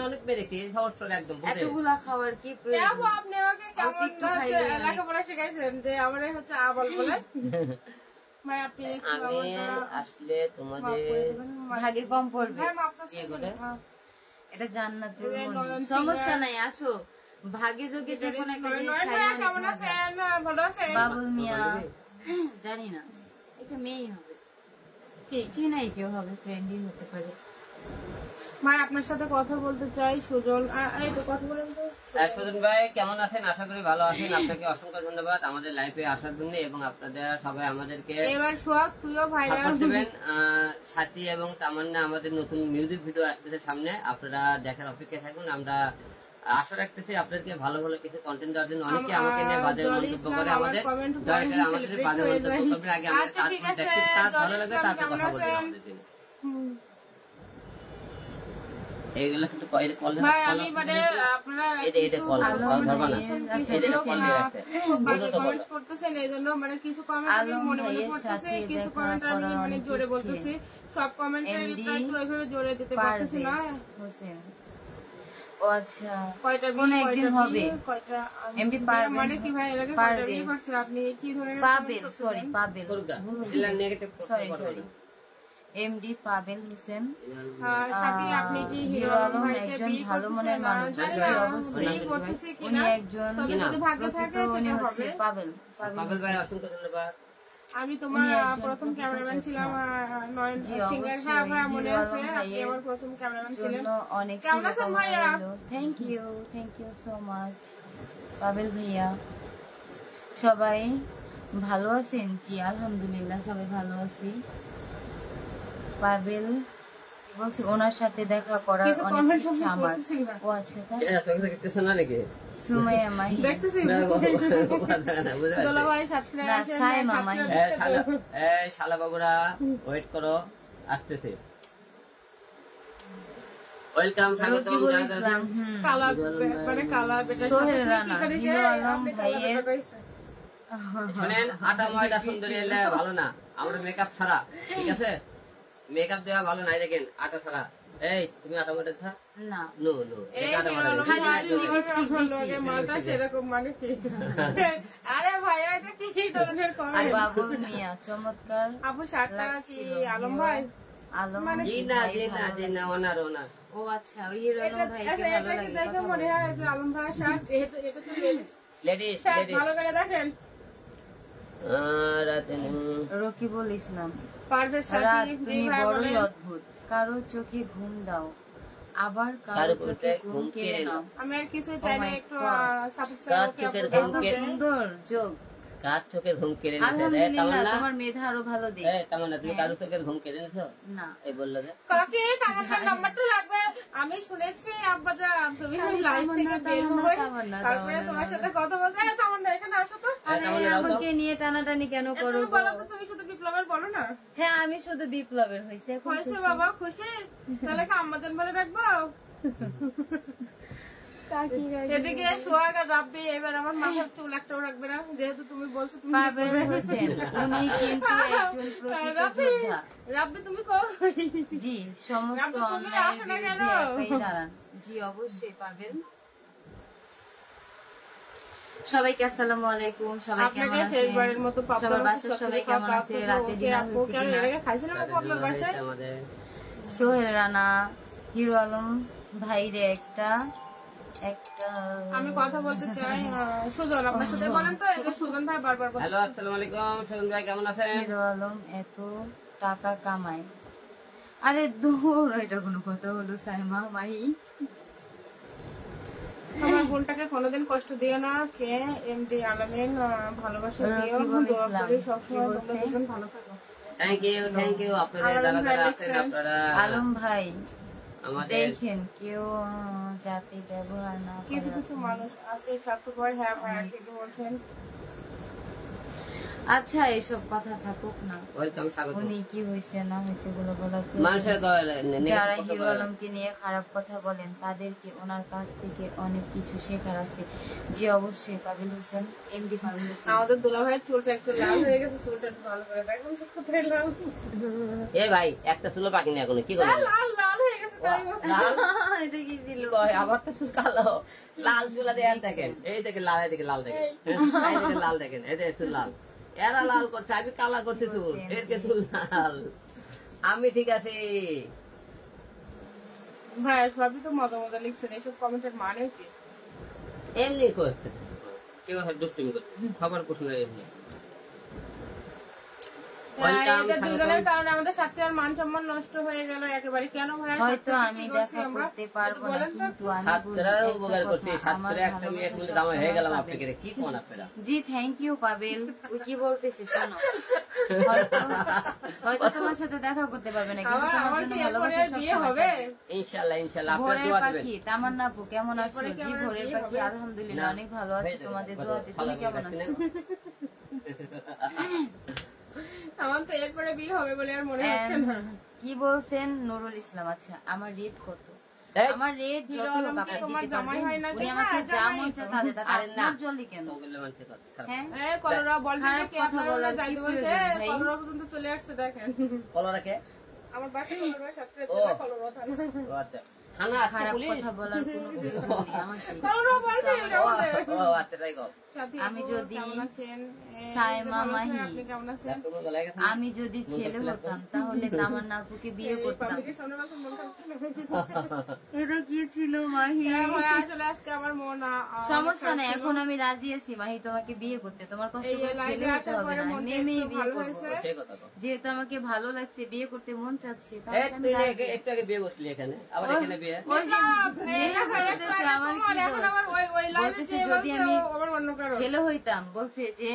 অনেক পেরেছি সহজ একদম এতগুলা খাবার কি প্রয়োজন? আপনি আমাকে কেমন লেখাপড়া শিখাইছেন যে আমার হচ্ছে আবল বলে? আমি আসলে তোমাদের ভাগে কম পড়বে, এটা জান্নাতের মনি, সমস্যা নাই, আসো ভাগে যোগে যে কোনো একটা জিনিস খাই না। বাবুল মিয়া জানি না, একটা মেয়েই হবে, চিনাই কেউ হবে, ফ্রেন্ডই হতে পারে। ভাই আপনার সাথে কথা বলতে চাই। সুজন এই তো কথা বলেন তো। সুজন ভাই কেমন আছেন? আশা করি ভালো আছেন। আপনাকে অসংখ্য ধন্যবাদ আমাদের লাইভে আসার জন্য, এবং আপনারা সবাই আমাদেরকে এবার সোহাগ তুইও ভাইরাল দিবেন। সাথী এবং তামান্না আমাদের নতুন মিউজিক ভিডিও আসতেছে সামনে, আপনারা দেখার অপেক্ষায় থাকুন। আমরা আশা রাখতেছি আপনাদেরকে ভালো ভালো কিছু কন্টেন্ট দেওয়ার জন্য। অনেকে আমাকে নিয়ে বাজে মন্তব্য করে, আমাদের দয়া করে আমাদের বাজে মন্তব্য করবেন, আগে আমাদের কাজ ভালো লাগবে তারপর কথা বলবেন আমাদের জন্য। এইগুলো কিন্তু ভাই আমি মানে আপনারা কমেন্ট করতেছেন, এই জন্য মানে কিছু কমেন্ট আমি মনে মনে করতেছি, কিছু কমেন্ট আমি মানে জোরে বলতেছি। সব কমেন্টের রিপ্লাই তো ওইভাবে জোরে দিতে পারতেছি না। ও আচ্ছা কোন একদিন হবে এমডি পারবে, মানে কি ভাই এর আগে কয়টা বিয়ে করছেন আপনি? কি ধরনের Pavel, sorry Pavel, sorry MD Pavel Hossain. আপনি কি হিরো আলম একজন ভালো মনের মানুষ, অবশ্যই উনি একজন উনি হচ্ছে পাবেল। পাবেল ভাই অসংখ্য ধন্যবাদ। আমি তোমার প্রথম ক্যামেরাম্যান ছিলাম, নয়ন সিঙ্গার। হ্যাঁ ভাই মনে আছে আপনি আমার প্রথম ক্যামেরাম্যান ছিলেন। অনেক কেমন আছেন ভাইয়া? Thank you so much Pabel ভাইয়া। সবাই ভালো আছেন? জি আলহামদুলিল্লাহ সবাই ভালো আছি। পাবেল বলছি ওনার সাথে দেখা করার অনেক ইচ্ছা আমার। ও আচ্ছা তাই সুমাইয়া মাহি শালা বাবুরা ওয়েট করো, আসতেছে। ওয়েলকাম, স্বাগতম। সোহেল রানা হিরো আলম ভাইয়ের শুনেন, আটা ময়দা সুন্দরী এলে ভালো না, আমরা মেকআপ ছাড়া, ঠিক আছে? মেকআপ দেওয়া ভালো নাই, দেখেন আটা ছাড়া। এই তুমি আটা ময়দা খা না, নো নো আটা ময়দা সেরকম মানে কি? আরে ভাইয়া এটা কি ধরনের কমেন্ট? বাবুল মিয়া চমৎকার আপু শার্টটা কি আলম ভাই? আলম জি না ওনার ও আচ্ছা ওই হিরো আলম ভাই কে ভালো লাগে। দেখে মনে হয় যে আলম ভাই শার্ট, এটা তো লেডিস ভালো করে দেখেন। রকিবুল ইসলাম পারভেজ রাত তুমি বড়ই অদ্ভুত, কারো চোখে ঘুম দাও আবার কারো চোখে ঘুম কেড়ে নাও। আমি আর কিছু চাই না, একটু সুন্দর যোগ। কার চোখের ঘুম কেড়ে আলহামদুলিল্লাহ তোমার মেধা আরো ভালো দেখ। তামান্না তুমি কারো চোখের ঘুম কেড়ে নিছো না? এই বললো যে কাকে তামান্নার নাম্বারটা লাগবে। আমি শুনেছি আব্বাজা তুমি লাইভ থেকে বের হই, তারপরে তোমার সাথে কথা বলতে। তামান্না এখানে আসো তো। আমাকে নিয়ে টানাটানি কেন করো? বলো তো, তুমি শুধু বিপ্লবের বলো না। হ্যাঁ আমি শুধু বিপ্লবের হইছে বাবা, খুশি? তাহলে কি আম্মাজান বলে রাখবো? এদিকে সোহাগ আর রাব্বি এবার আমার মাথার চুল একটাও রাখবে না, যেহেতু তুমি বলছো তুমি পাবেল হোসেন উনি কিন্তু একজন প্রকৃত যোদ্ধা। রাব্বি তুমি কই? জি সমস্ত অন্যায়ের বিরুদ্ধে একাই দাঁড়ান। জি অবশ্যই পাবেল। সবাইকে আসসালামু আলাইকুম। সবাই কেমন আছেন? শেষবারের মতো সবার বাসায় সবাই কেমন আছে? রাতে ডিনার হয়েছে কিনা? খাইছিলাম আপনার বাসায়। সোহেল রানা, হিরো আলম ভাইরে একটা আমি কথা বলতে চাই। সুজন আপনার সাথে বলেন তো। এই যে সুজন ভাই বারবার বলছে। হ্যালো, আসসালামু আলাইকুম। সুজন ভাই কেমন আছেন? হিরো আলম এত টাকা কামায়। আরে দূর, এটা কোনো কথা হলো? সাইমা মাহি, আমার বোনটাকে কোনোদিন কষ্ট দিও না। কে এমডি আলমিন ভালোবাসা দিও। দোয়া করি সবসময় তোমরা দুজন ভালো থাকো। থ্যাংক ইউ আপনাদের যারা যারা আছেন আপনারা। আলম ভাই আমাদের দেখেন কেউ জাতি ব্যবহার না কিছু কিছু মানুষ আছে স্বার্থপর। হ্যাঁ ভাইয়া ঠিকই বলছেন। আচ্ছা এসব কথা থাকুক না। ওয়েলকাম, স্বাগত। উনি কি হয়েছে না হয়েছে গুলো বলার মানুষের যারা হিরো আলমকে নিয়ে খারাপ কথা বলেন তাদেরকে ওনার কাছ থেকে অনেক কিছু শেখার আছে। যে অবশ্যই কাবিল হোসেন, এমডি কাবিল হোসেন। আমাদের দুলা ভাইয়ের চুলটা একটু লাল হয়ে গেছে। চুলটা একটু ভালো করে দেখুন কোথায় লাল। এ ভাই একটা চুলো বাকি নেই এখনো, কি করবে? লাল লাল হয়ে গেছে তাই এটা কি ছিল? আবার তো চুল কালো। লাল চুলা দিয়ে দেখেন, এই দেখেন লাল, এই দেখেন লাল দেখেন, এই দেখেন লাল দেখেন, এই দেখেন চুল লাল। এরা লাল করছে, আমি কালা করছি চুল, এর কে চুল লাল। আমি ঠিক আছে ভাই। সবই তো মজা মজা লিখছেন। এইসব কমেন্টের মানে কি? এমনি করছে, কেউ দুষ্টুমি করছে, খবর প্রশ্ন এমনি। দুজনের কারণে আমাদের সাথীর মান সম্মান নষ্ট হয়ে গেল একেবারে। কেন ভাই? হয়তো আমি দেখা করতে পারবো না, কিন্তু আমি উপকার করছি। সাতরে একটা মেয়ে এখন দাম হয়ে গেলাম আপনাকে, কি কোন আপনারা? জি থ্যাংক ইউ পাবেল। ওই কি বলতেছে শোনো। হয়তো তোমার সাথে দেখা করতে পারবে না, কিন্তু তোমার জন্য ভালোবাসা সবসময় থাকবে। ইনশাআল্লাহ ইনশাআল্লাহ। আপনারা ভোরের দোয়া দিবেন। পাখি তামান্না আপু কেমন আছো? জি ভোরের পাখি আলহামদুলিল্লাহ অনেক ভালো আছি, তোমাদের দোয়াতে। তুমি কেমন আছো? আমার তো এরপরে বিয়ে হবে বলে আর মনে হচ্ছে না। কি বলছেন নুরুল ইসলাম? আচ্ছা আমার রেট কত? আমার রেট যত হোক আপনি দিতে পারবেন। উনি আমাকে যা মন চায় তাদের দাদা। আরে না জলদি কেন? হ্যাঁ কলরা বলতে কি আপনারা যাইতে বলছে? কলরা পর্যন্ত চলে আসছে দেখেন। কলরা কে? আমার বাসা কলরা সাথে কলরা থানা। আচ্ছা থানা খারাপ কথা বলার কোনো প্রয়োজন নেই আমাকে। কলরা বলতে ও আচ্ছা তাই গো। আমি যদি সাইমা মাহি আমি যদি ছেলে হতাম তাহলে তামান্না আপুকে বিয়ে করতাম। এটা কি ছিল মাহি? সমস্যা নাই, এখন আমি রাজি আছি মাহি তোমাকে বিয়ে করতে। তোমার কষ্ট করে ছেলে হতে হবে না, মেয়ে বিয়ে করবো। যেহেতু আমাকে ভালো লাগছে, বিয়ে করতে মন চাচ্ছে, একটু আগে বিয়ে বসলি এখানে, আবার এখানে বিয়ে। যদি আমি ছেলে হইতাম, বলছে যে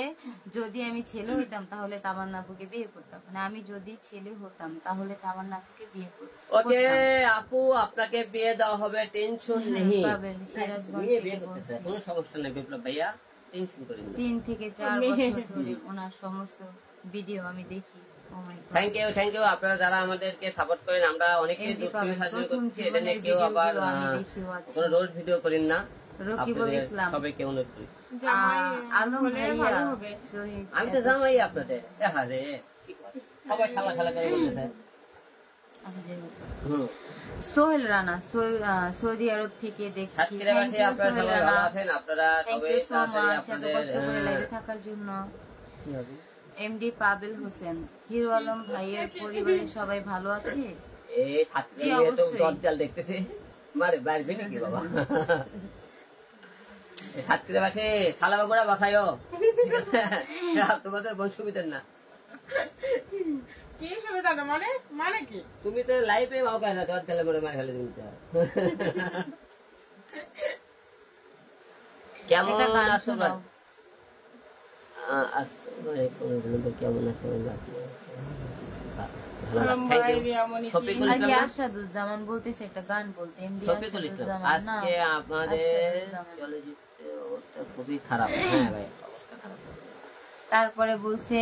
যদি আমি ছেলে হইতাম তাহলে তামান্না আপুকে বিয়ে করতাম। মানে আমি যদি ছেলে হতাম তাহলে তামান্না আপুকে বিয়ে করতাম। ওকে আপু আপনাকে বিয়ে দেওয়া হবে, টেনশন নেই। কোনো সমস্যা নেই বিপ্লব ভাইয়া, টেনশন করেন না। 3 থেকে 4 বছর ধরে ওনার সমস্ত ভিডিও আমি দেখি। থ্যাংক ইউ আপনারা যারা আমাদেরকে সাপোর্ট করেন। আমরা অনেকে দুষ্টুমি সাহায্য করছি, এটা নিয়ে কেউ আবার কোনো রোজ ভিডিও করেন না। রকিবুল ইসলাম সবাইকে অনুরোধ করি। আলম ভাইয়া আমি তো জামাই আপনাদের। আরে সবাই খেলা খেলা করে বলতেছে। আচ্ছা যাই হোক, সোহেল রানা সৌদি আরব থেকে দেখছি। আপনারা সবাই ভালো আছেন? আপনারা সবাই কষ্ট করে লাইভে থাকার জন্য। এমডি পাবেল হোসেন, হিরো আলম ভাইয়ের পরিবারের সবাই ভালো আছে? দরজাল দেখতেছি মারে বাড়বি নাকি বাবা? সাতক্ষীরা বাসে সালামা গোড়া বাসায়ও, ঠিক আছে? তোমাদের বোন সুবিধার না। কি সুবিধা না মানে? মানে কি? তুমি তো লাইফে মাও কেন দরজালে করে মার ফেলে তুমি। কেমন আছো? কেমন আছো? আসাদুজ্জামান বলতেছে একটা গান বলতে। আজকে আমাদের চলচ্চিত্রের অবস্থা খুবই খারাপ। হ্যাঁ ভাই অবস্থা খারাপ। তারপরে বলছে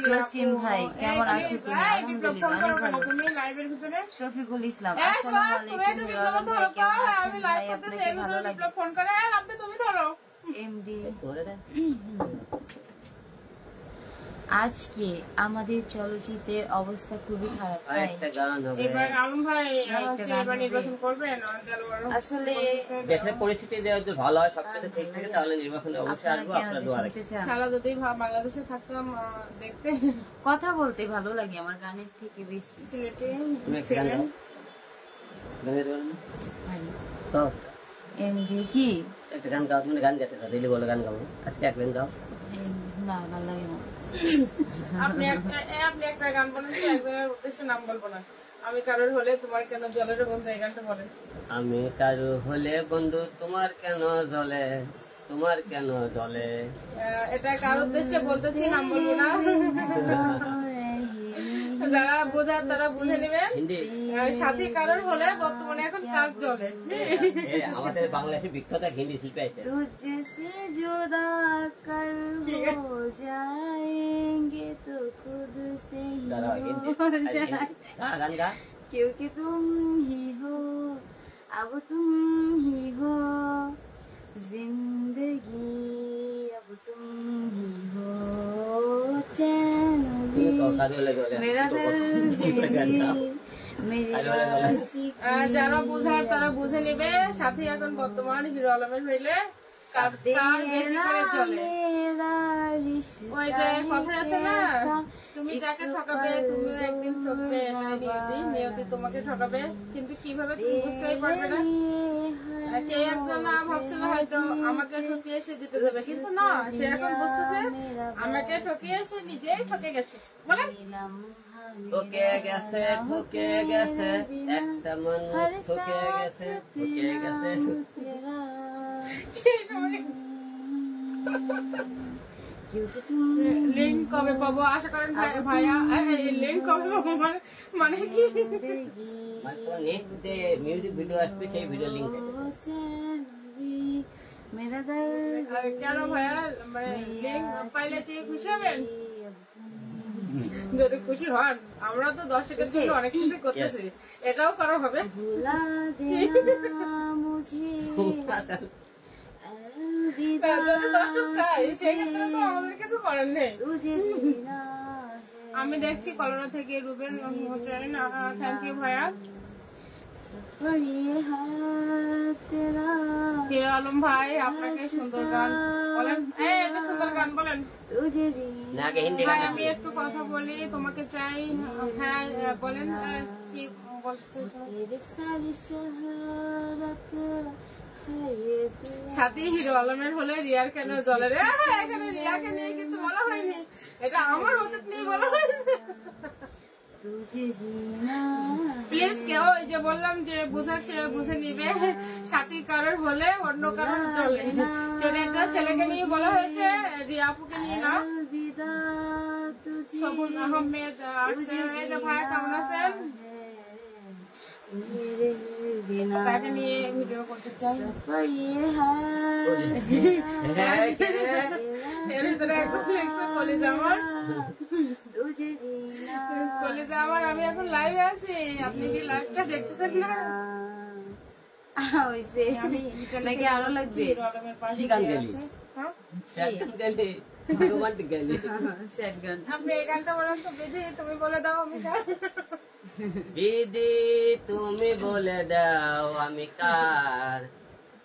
জসিম ভাই কেমন আছো তুমি? আলহামদুলিল্লাহ অনেক ভালো। শফিকুল ইসলাম আসসালামু আলাইকুম। হিরো ভাই কেমন আছেন? ভাই আপনাকে ভালো লাগে? আজকে আমাদের চলচ্চিত্রের অবস্থা খুবই খারাপ। এবার আলম ভাই নির্বাচন করবেন, আসলে দেশের পরিস্থিতি যদি ভালো হয়, সবকিছু ঠিক থাকে, তাহলে নির্বাচনে অবশ্যই আসবো। আপনার দোয়া রাখি। সারা যদি বাংলাদেশে থাকতাম দেখতে কথা বলতে ভালো লাগে আমার গানের থেকে বেশি। সিলেটে এমডি কি একটা গান গাও, তুমি গান গাইতে চাও, দিলি বলে গান গাবো, আজকে এক গান গাও। না, ভালো লাগে না। আপনি একটা গান বলেন, একজনের উদ্দেশ্যে নাম বলবো না। আমি কারোর হলে তোমার কেন জলের বন্ধু, এই গানটা বলেন। আমি কারো হলে বন্ধু তোমার কেন জলে, তোমার কেন জলে। এটা কারোর উদ্দেশ্যে বলতেছি, নাম বলবো না। যারা বোঝার তারা বুঝে নেবেন। সাথী কারোর হলে বর্তমানে এখন কার জলে। আমাদের বাংলাদেশে বিখ্যাত হিন্দি শিল্পী আছে। তুঝসে জুদা কর হো যায়েঙ্গে তো খুদ সে হি হো যায়েঙ্গে, গান গা। क्योंकि तुम ही हो, अब तुम ही हो जिंदगी, अब तुम ही हो चैन भी, मेरा दर्द भी, যারা বুঝার তারা বুঝে নেবে। সাথে এখন বর্তমান হিরো আলমের হইলে কার বেশি করে চলে। ওই যে কথা আছে না, তুমি যাকে ঠকাবে তুমিও একদিন ঠকবে, নিয়তি তোমাকে ঠকাবে, কিন্তু কিভাবে তুমি বুঝতেই পারবে না। কে একজন ভাবছিল হয়তো আমাকে ঠকিয়ে সে জিতে যাবে, কিন্তু না, সে এখন বুঝতেছে আমাকে ঠকিয়ে সে নিজেই ঠকে গেছে। বলেন ঠকে গেছে, ঠকে গেছে, একটা মানুষ ঠকে গেছে, ঠকে গেছে। লিঙ্ক কবে পাবো আশা করেন ভাইয়া? লিঙ্ক কবে পাবো মানে কি? নেক্সট ডে মিউজিক ভিডিও আসবে, সেই ভিডিও লিঙ্ক কেন ভাইয়া? মানে লিঙ্ক পাইলে কি খুশি হবেন? যদি খুশি হন, আমরা তো দর্শকের জন্য অনেক কিছু করতেছি, এটাও করা হবে। যদি দর্শক চাই সেক্ষেত্রে তো আমাদের কিছু করার নেই। আমি দেখছি কলোরা থেকে রুবেন হোসেন, থ্যাংক ইউ ভাইয়া। হিরো আলম ভাই আপনাকে সুন্দর গান বলেন, একটা সুন্দর গান বলেন। ভাই আমি একটু কথা বলি, তোমাকে চাই। হ্যাঁ বলেন, কি বলতে? সাথী হিরো আলমের হলে রিয়ার কেন জলে রে? এখানে রিয়াকে নিয়ে কিছু বলা হয়নি, এটা আমার অতীত নিয়ে বলা হয়েছে। প্লিজ কেউ এই যে বললাম যে বোঝার সে বুঝে নিবে। সাথী কারোর হলে অন্য কারোর চলে, সেটা একটা ছেলেকে নিয়ে বলা হয়েছে, রিয়া আপুকে নিয়ে না। সবুজ আহমেদ ভাই কেমন আছেন? তাকে নিয়ে ভিডিও করতে চাই। এর ভিতরে এখন লিখছে কলিজা আমার, কলিজা আমার। আমি এখন লাইভে আছি, আপনি কি লাইভটা দেখতেছেন না? নাকি আরো লাগবে? আপনি এই গানটা বলেন তো। বিধি তুমি বলে দাও, আমি দিদি তুমি বলে দাও আমি কার,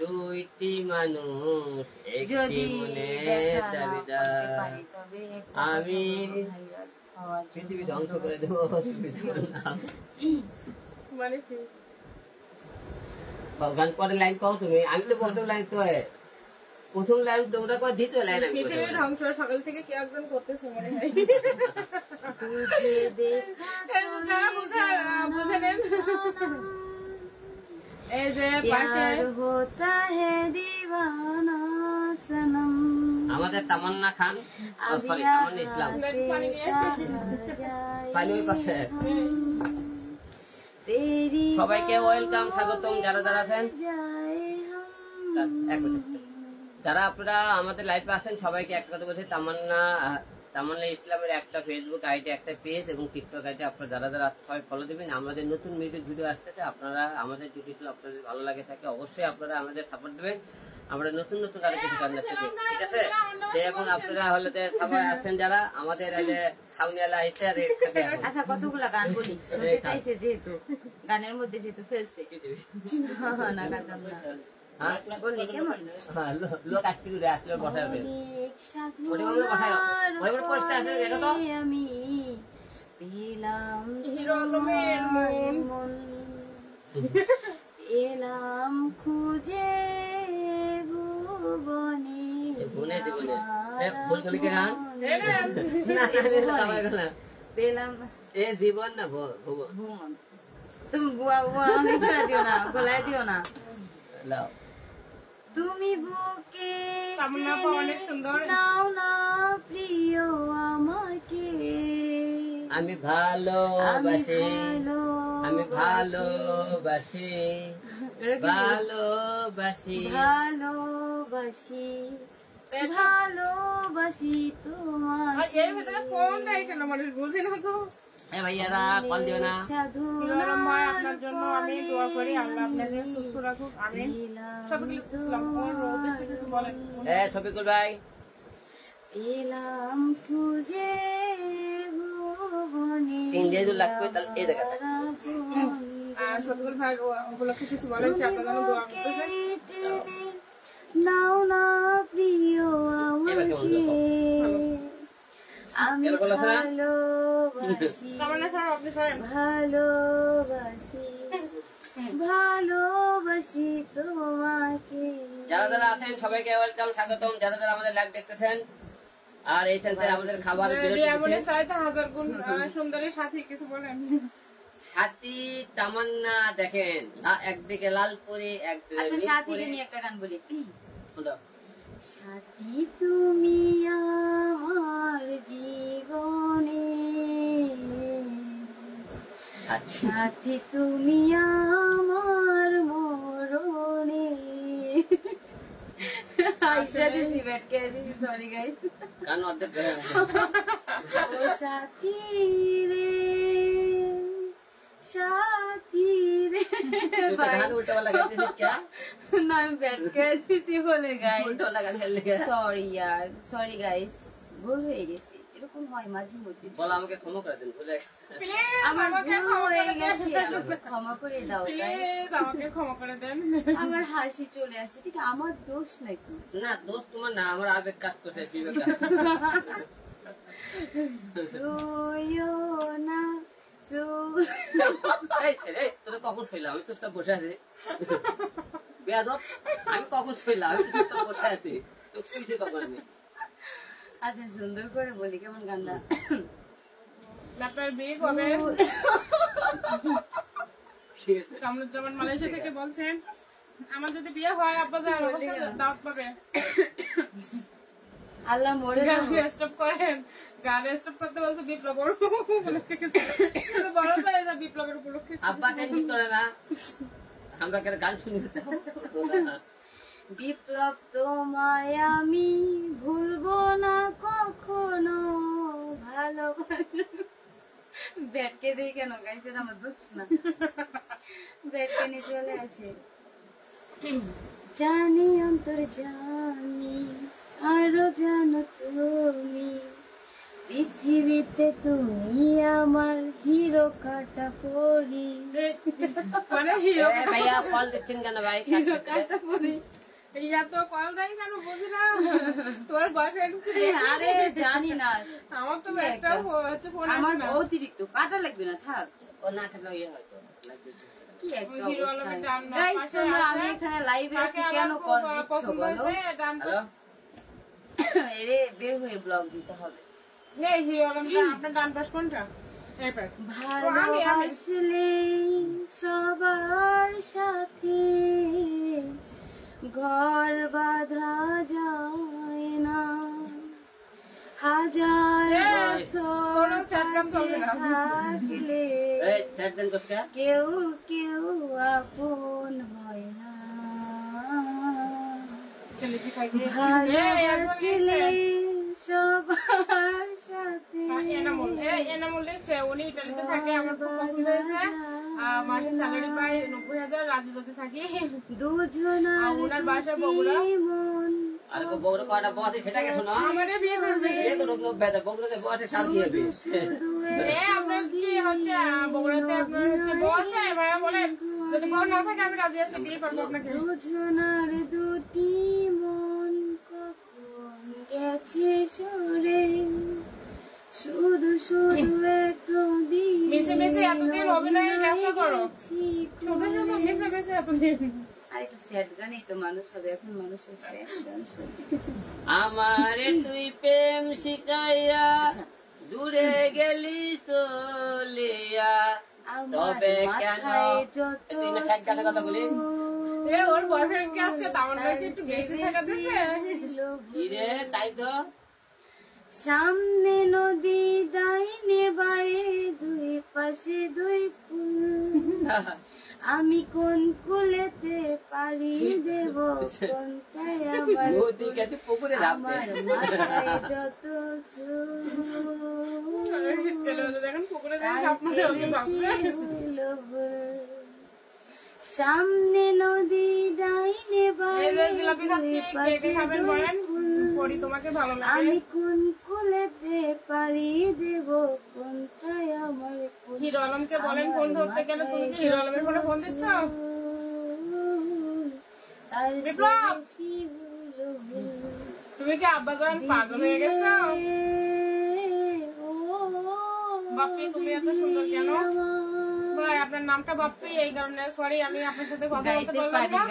দুইটি মানুষ একটি মনের দাবিদার, আমি পৃথিবী ধ্বংস করে দেবো। মানে কি গান পরে লাইন কও তুমি? আমি তো প্রথম লাইন তো, প্রথম লাইন তোমরা কো, দ্বিতীয় লাইন আমি। পৃথিবীর ধ্বংস সকাল থেকে কে একজন করতেছে মনে হয়। যারা বুঝে নেন। এই যে পাশে আমাদের তামান্না খান, সরি তামান্না ইসলাম, পানি ওই পাশে। সবাইকে ওয়েলকাম, স্বাগতম যারা যারা আছেন। যারা আপনারা আমাদের লাইভে আছেন সবাইকে একটা কথা বলছি, তামান্না ইসলামের একটা ফেসবুক আইডি, একটা পেজ এবং টিকটক আইডি, আপনারা যারা যারা সবাই ফলো দিবেন। আমাদের নতুন মিউজিক ভিডিও আসতেছে, আপনারা আমাদের যদি আপনাদের ভালো লাগে থাকে অবশ্যই আপনারা আমাদের সাপোর্ট দেবেন। আমরা নতুন নতুন আরো কিছু গান শিখি, ঠিক আছে? এবং আপনারা হলে সবাই আছেন যারা আমাদের ছাউনিয়ালা এসে আর আচ্ছা কতগুলা গান বলি চাইছে, যেহেতু গানের মধ্যে যেহেতু ফেলছে না গাতাম না বলি কেমন লোক আসলে আসলে বসায় আমি পেলাম এলাম খুঁজে পেলাম এ জীবন না ভুমন, তুমি বুয়া বুয়া অনেক দিও না, গলায় দিও না। তুমি বুকে নাও না প্রিয় আমাকে, আমি ভালোবাসি, আমি ভালোবাসি, ভালোবাসি, ভালোবাসি, ভালোবাসি তোমার। ভাইয়ারা কল দিও না। আপনার জন্য আমি দোয়া করি, আল্লাহ আপনাকে সুস্থ রাখুক। আমিন। শফিকুল ভাই এলাম খুঁজে লাগবে, তাহলে এই জায়গা শফিকুল ভাই উপলক্ষে কিছু বলেন, আপনার জন্য দোয়া করতেছে। নাও না প্রিয় আমাকে, আমি ভালোবাসি, ভালোবাসি, ভালোবাসি তোমাকে। যারা যারা আছেন সবাইকে ওয়েলকাম, স্বাগতম। যারা যারা আমাদের লাইভ দেখতেছেন আর এই চ্যানেলে আমাদের খাবার সুন্দরী সাথী কিছু বলেন। সাথী তামান্না দেখেন একদিকে লালপুরি, আচ্ছা সাথীকে নিয়ে একটা গান বলি। একদিকে সাথী তুমি আমার জীবনে, সাথী তুমি আমার মরণে। সরি গাইস, সাথী রে, সাথী রে, না আমি ব্যাট করে দিছি বলে গাইস, সরি ইয়ার, সরি গাইস, ভুল হয়ে গেছে। এরকম হয় মাঝে মধ্যে, বলো আমাকে ক্ষমা করে দেন, ভুলে আমার ভুল হয়ে গেছে, আমাকে ক্ষমা করে দাও গাইস, আমাকে ক্ষমা করে দেন। আমার হাসি চলে আসছে, ঠিক আমার দোষ নাকি? না দোষ তোমার না, আমার আবেগ কাজ করছে। তোরা কখন শুইলাম? আমি তো বসে আছি বেয়াদব, আমি কখন শুইলাম? আমি তো বসে আছি, তো শুইছি কখন আমি? আচ্ছা সুন্দর করে বলি, কেমন গানটা? আপনার বিয়ে কবে? কামরুজ্জামান মালয়েশিয়া থেকে বলছেন, আমার যদি বিয়ে হয় আব্বা দাওয়াত পাবে। আল্লাহ মরে স্টপ করেন, গান স্টপ করতে বলছে বিপ্লব বিপ্লবের উপলক্ষে। আব্বা টেনশন করে না, আমরা গান শুনি। বিপ্লব তোমায় আমি ভুলবো না কখনো, ভালোবাসা। ব্যাটকে দিয়ে কেন গাইছে, আমার দোষ না, ব্যাটকে নিয়ে চলে আসে। জানি অন্তর জানি, আরো জানো তুমি, পৃথিবীতে তুমি আমার হিরো কাটা পরি। মানে হিরো ভাইয়া কল দিচ্ছেন কেন ভাই? হিরো কাটা পরি। ইয়া তো কল দেয় কেন বুঝি না। তোর বয়ফ্রেন্ড? আরে জানি না, আমার তো একটা হচ্ছে ফোন, আমার অতিরিক্ত কাটা লাগবে না, থাক। ও না থাকলে ইয়ে হয়তো কি একটা অবস্থা গাইস, তোমরা আমি এখানে লাইভে আছি কেন কল দিচ্ছ বলো? হ্যালো এরে বের হয়ে ব্লগ দিতে হবে। এই হিরো আলমটা আপনার ডান পাশ কোনটা? ভালোবাসলে সবার সাথে ঘর বাঁধা যায় না, হাজার বছর থাকলে কেউ কেউ আপন হয় না। ভালোবাসলে সবার সাথে এনামুল লিখছে, উনি ইটালিতে থাকে, আমার খুব পছন্দ হয়েছে। মাসে স্যালারি পাই 90,000, রাজুতে থাকি। দুজনার ওনার বাসা বগুড়া। আর বগুড়া কয়টা বসে সেটাকে শোনো। আমারে বিয়ে করবে। বিয়ে করুক লোক বেদা বগুড়াতে বসে শান্তি হবে। আপনার কি হচ্ছে বগুড়াতে আপনার হচ্ছে বসে ভাইয়া বলেন যদি বউ না থাকে আমি রাজি আছি বিয়ে করবো আপনাকে। দুজনার দুটি মন কখন গেছে সরে, শুধু শুধু এতদিন মিশে মিশে এতদিন অভিনয়ের ব্যবসা করো, শুধু শুধু মিশে মিশে এতদিন। আরেকটা স্যাড গানই তো মানুষ হবে, এখন মানুষের স্যাড গান শুনে। আমারে তুই প্রেম শিখাইয়া দূরে গেলি চলিয়া, তবে কেন তুই না সাইড কাটা কথা বলি। ওর বয়ফ্রেন্ডকে আজকে দামনকে একটু বেশি টাকা দিছে। কি রে তাই তো। সামনে নদী ডাইনে বায়ে দুই পাশে দুই কুল, আমি কোন কুলেতে পারি দেব কোনটাই আমার, আমার মাথায় যত সামনে নদী ডাইনে বায়ে দুই পাশে দুই কুল, আমি কোন কুলেতে পারি দেব কোনটাই আমার। হিরো আলমকে বলেন ফোন ধরতে গেল, তুমি কি হিরো আলমের ফোনে ফোন দিচ্ছ? বিপ্লব তুমি কি আব্বা জান পাগল হয়ে গেছো? বাপ্পি তুমি এত সুন্দর কেন? ভাই আপনার নামটা বাপ্পি এই কারণে সরি আমি আপনার সাথে কথা বলতে পারলাম না।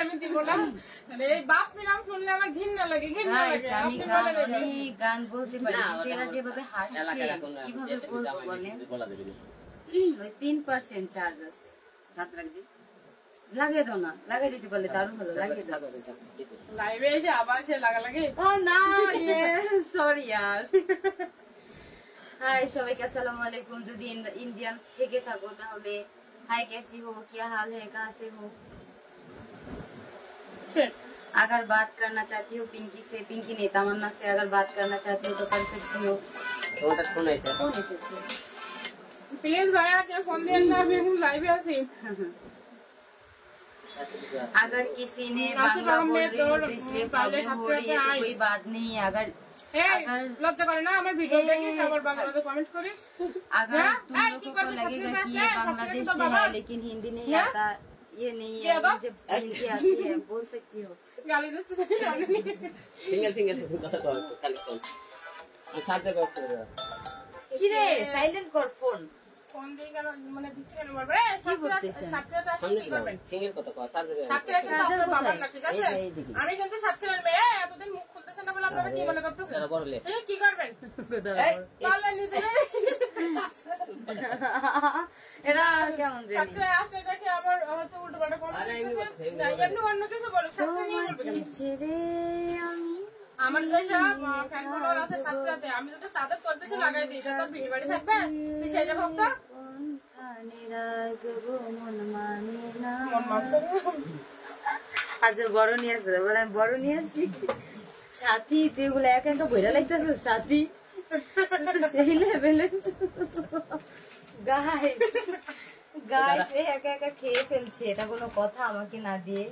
আমি দিব না, এই বাপ্পি নাম শুনলে আমার ঘৃণা লাগে, ঘৃণা লাগে। আমি গান বলতে পারি, এরা যেভাবে হাসছে কিভাবে বলবো বলেন। ওই 3% চার্জ আছে, লাগিয়ে দাও না, লাগিয়ে দিতে পারলে দারুণ ভালো, লাগিয়ে দাও। লাইভে এসে আবার সে লাগালাগি। ও না সরি यार। हाय सबाइके अस्सलाम वालेकुम। যদি इंडियन থেকে থাকো তাহলে हाय कैसी हो, क्या हाल है, कहाँ से हो। अगर बात करना चाहती हो पिंकी से, पिंकी नहीं तमन्ना से अगर बात करना चाहती हो तो कर सकती हो। कौन এসেছে प्लीज भाया क्या फोन देन ना, আমি লাইভে আছি। अगर किसी ने बांग्ला बोल रही है तो इसलिए प्रॉब्लम हो रही है, तो कोई बात नहीं। अगर लज्जा करे ना আমার ভিডিও দেখিস আবার বাংলাতে কমেন্ট করিস। अगर तुम लोगों को लगेगा कि ये बांग्लादेश से है लेकिन हिंदी नहीं आता, ये नहीं है, मुझे हिंदी आती है, बोल सकती हो। গালি দিচ্ছ তুমি জানি নি। সিঙ্গেল কথা কর খালি ফোন আমি খাতে বক্স করে দাও। কি রে সাইলেন্ট কর ফোন। ফোন দিয়ে কেন মানে দিচ্ছ কেন বলবে? সাতটা আসলে কি করবেন? সিঙ্গেল কথা কর চার্জার সাতটা আপনার বাবার না, ঠিক আছে? আমি কিন্তু সাতটা মেয়ে এতদিন মুখ খুলতেছেন না বলে আপনারা কি মনে করতেছেন? কি করবেন? তাহলে নিজে এরা কেমন জানি সাতটা আসলে দেখে আমার হচ্ছে উল্টো পাল্টা কমেন্ট করতেছে। এমনি অন্য কিছু বলো, সাতটা নিয়ে বলবেন। ছেড়ে আমি আমার যেসব ফ্যান ফলোয়ার আছে সাতটাতে, আমি যদি তাদের করতেছি লাগাই দিই তাদের বিয়ে বাড়ি থাকবে সেটা ভাবতো আচ্ছা বড় নিয়ে আসবে বলে আমি বড় নিয়ে আসি। সাথী তুই এগুলো একা একা বইরা লাগতেছ সাথী, সেই লেভেলে গাইস একা একা খেয়ে ফেলছে, এটা কোনো কথা? আমাকে না দিয়ে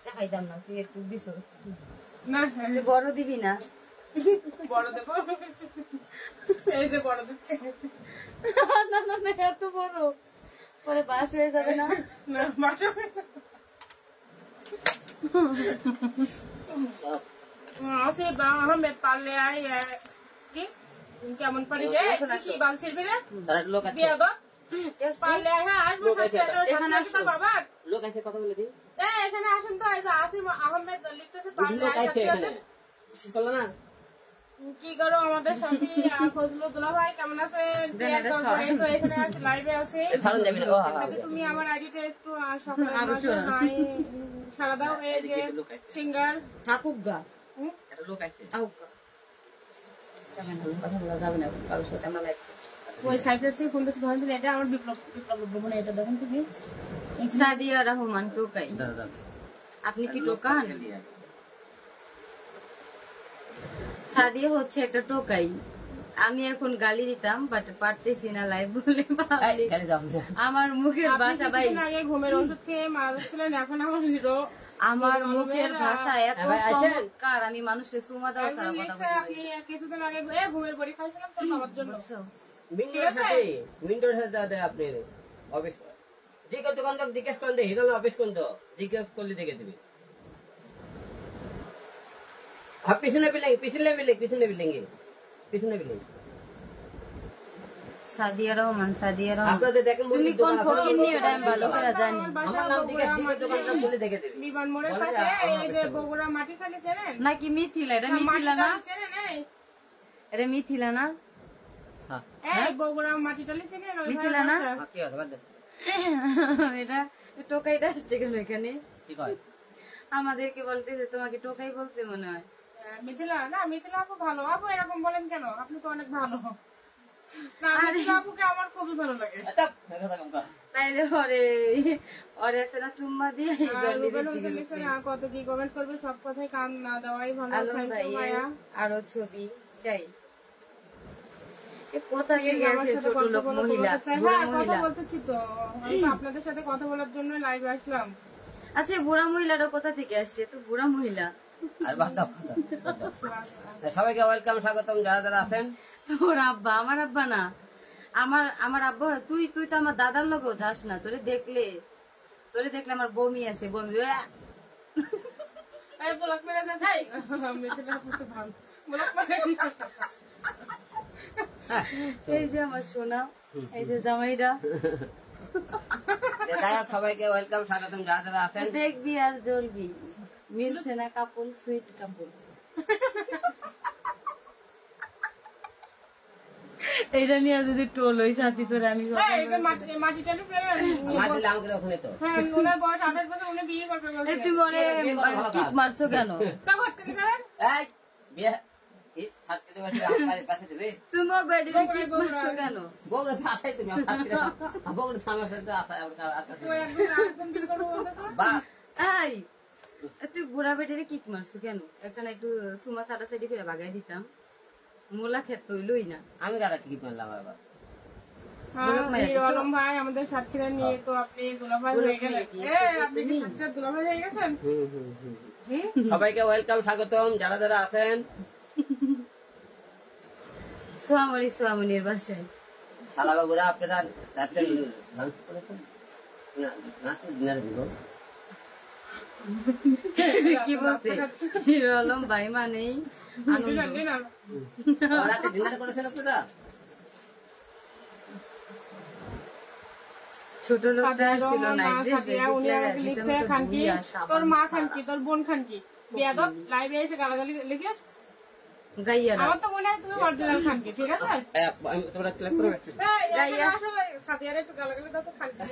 দেখাইতাম না, তুই একটু দিস না। বড় দিবি না? বড় দেবো, এই যে বড় দিচ্ছে। না না না এত বড় পরে বাস হয়ে যাবে না। আসে আহমেদ পারলে আই কি কেমন পারি রে কি বাল ছিড়বি রে বিয়া গো পারলে হ্যাঁ আসবো এখানে আসো বাবা লোক আছে কথা বলে দিই। এখানে আসেন তো, এই যে আসিম আহমেদ লিখতেছে পারলে করলো না কি করো আমাদের সাথে ফজলুল্লাহ ভাই কেমন আছে? তো এখানে আছে লাইভে আছে। তুমি আমার আইডিটা একটু সকালে সারা দাও। এই যে সিঙ্গার ঠাকুর গা লোক আছে ওই সাইপ্রাস থেকে ফোন করছি, ধরেন তুমি এটা আমার বিপ্লব মানে এটা দেখেন তুমি সাদিয়া রহমান টোকাই। আপনি কি টোকান? সাদিয়া হচ্ছে একটা টোকাই, আমি এখন গালি দিতাম বাট পারতেছি না লাইভ বলে আমার মুখের ভাষা ভাই আগে ঘুমের ওষুধ খেয়ে মারা যাচ্ছিলেন, এখন আমার হিরো। আমার মুখের ভাষা এত চমৎকার, আমি মানুষের সুমা দেওয়া ছাড়া কথা বলি। আপনি কিছুদিন আগে ঘুমের বড়ি খাইছিলাম তোর বাবার জন্য। মিন্টোর সাথে আপনি অফিস জিজ্ঞেস দোকান তো জিজ্ঞেস করেন হিরো অফিস কোন তো জিজ্ঞেস করলে দেখে দিবি। পিছনে বিল্ডিং সাদিয়া রহমান, সাদিয়া রহমান। আপনাদের দেখেন তুমি কোন ফকির নিয়ে ওটা আমি ভালো করে জানি। আমার নাম জিজ্ঞেস দিবে দোকানটা বলে দেখে দিবি। বিমান মোড়ের পাশে এই যে বগুড়া মাটি খালি চেনেন নাকি মিথিলা? এটা মিথিলা না? চেনেন এটা মিথিলা না? হ্যাঁ বগুড়া মাটি টালি চেনেন? মিথিলা না? কি আছে বাদ দে। এটা টোকাইটা আসছে কেন এখানে? কি কয়? আমাদেরকে বলতেছে তোমাকে টোকাই বলছে মনে হয়। মিথিলা না, মিথিলা আপু ভালো। আপু এরকম বলেন কেন? আপনি তো অনেক ভালো। না মিথিলা আপুকে আমার খুবই ভালো লাগে। তাইলে ওরে সেটা চুম্মা দিয়ে কত কি কমেন্ট করবে, সব কথাই কান না দেওয়াই ভালো। আরো ছবি চাই। কোথা থেকে আসে ছোট লোক মহিলা? কথা বলতেছি তো, আপনাদের সাথে কথা বলার জন্য লাইভে আসলাম। আচ্ছা বুড়া মহিলাটা কোথা থেকে আসছে? তো বুড়া মহিলা। আর বাদ দাও সবাইকে ওয়েলকাম, স্বাগতম যারা যারা আছেন। তোর আব্বা আমার আব্বা না, আমার আব্বা। তুই তো আমার দাদার লোক যাস না। তোরে দেখলে আমার বমি আসে, বমি। এই যে আমার সোনা, এই যে জামাইরা। সবাইকে ওয়েলকাম, স্বাগতম যারা যারা আছেন। দেখবি আর জ্বলবি, মিলছে না কাপড়, সুইট কাপড়। এইটা নিয়ে যদি টোল ওই সাথী তোরে আমি মাটি টালি তুমি ওরে কিক মারছো কেন? তুমি ওর বেডিতে কিক মারছো কেন? তুই বুড়া বেডিতে কিক মারছো কেন? এখানে একটু সুমা চাটাচাটি করে বাগাই দিতাম, মোলা ক্ষেত তৈলই না। আমি কারা কি মারলাম আবার? আলম ভাই আমাদের সাথীরা নিয়ে তো আপনি দুলাভাই হয়ে গেলেন। আপনি কি সাথীরা দুলাভাই হয়ে গেছেন? সবাইকে ওয়েলকাম, স্বাগতম যারা যারা আছেন। সোয়ামনির বাসায় শালা বাবুরা আপনারা রাত্রে লাঞ্চ করেছেন না? ডিনারে দিব কি বলছে আলম ভাই? মানেই রাতে ডিনার করেছেন আপনারা? ছোট লোকটা আসছিল না, উনি আমাকে লিখছে খানকি তোর মা খানকি তোর বোন খানকি বেয়াদব লাইভে এসে গালাগালি লিখিস গাইয়া। আমার তো মনে হয় তুমি অরিজিনাল খানকি। ঠিক আছে তোমরা ক্লিক করে গাইয়া সাথে একটু গালাগালি দাও তো খানকি।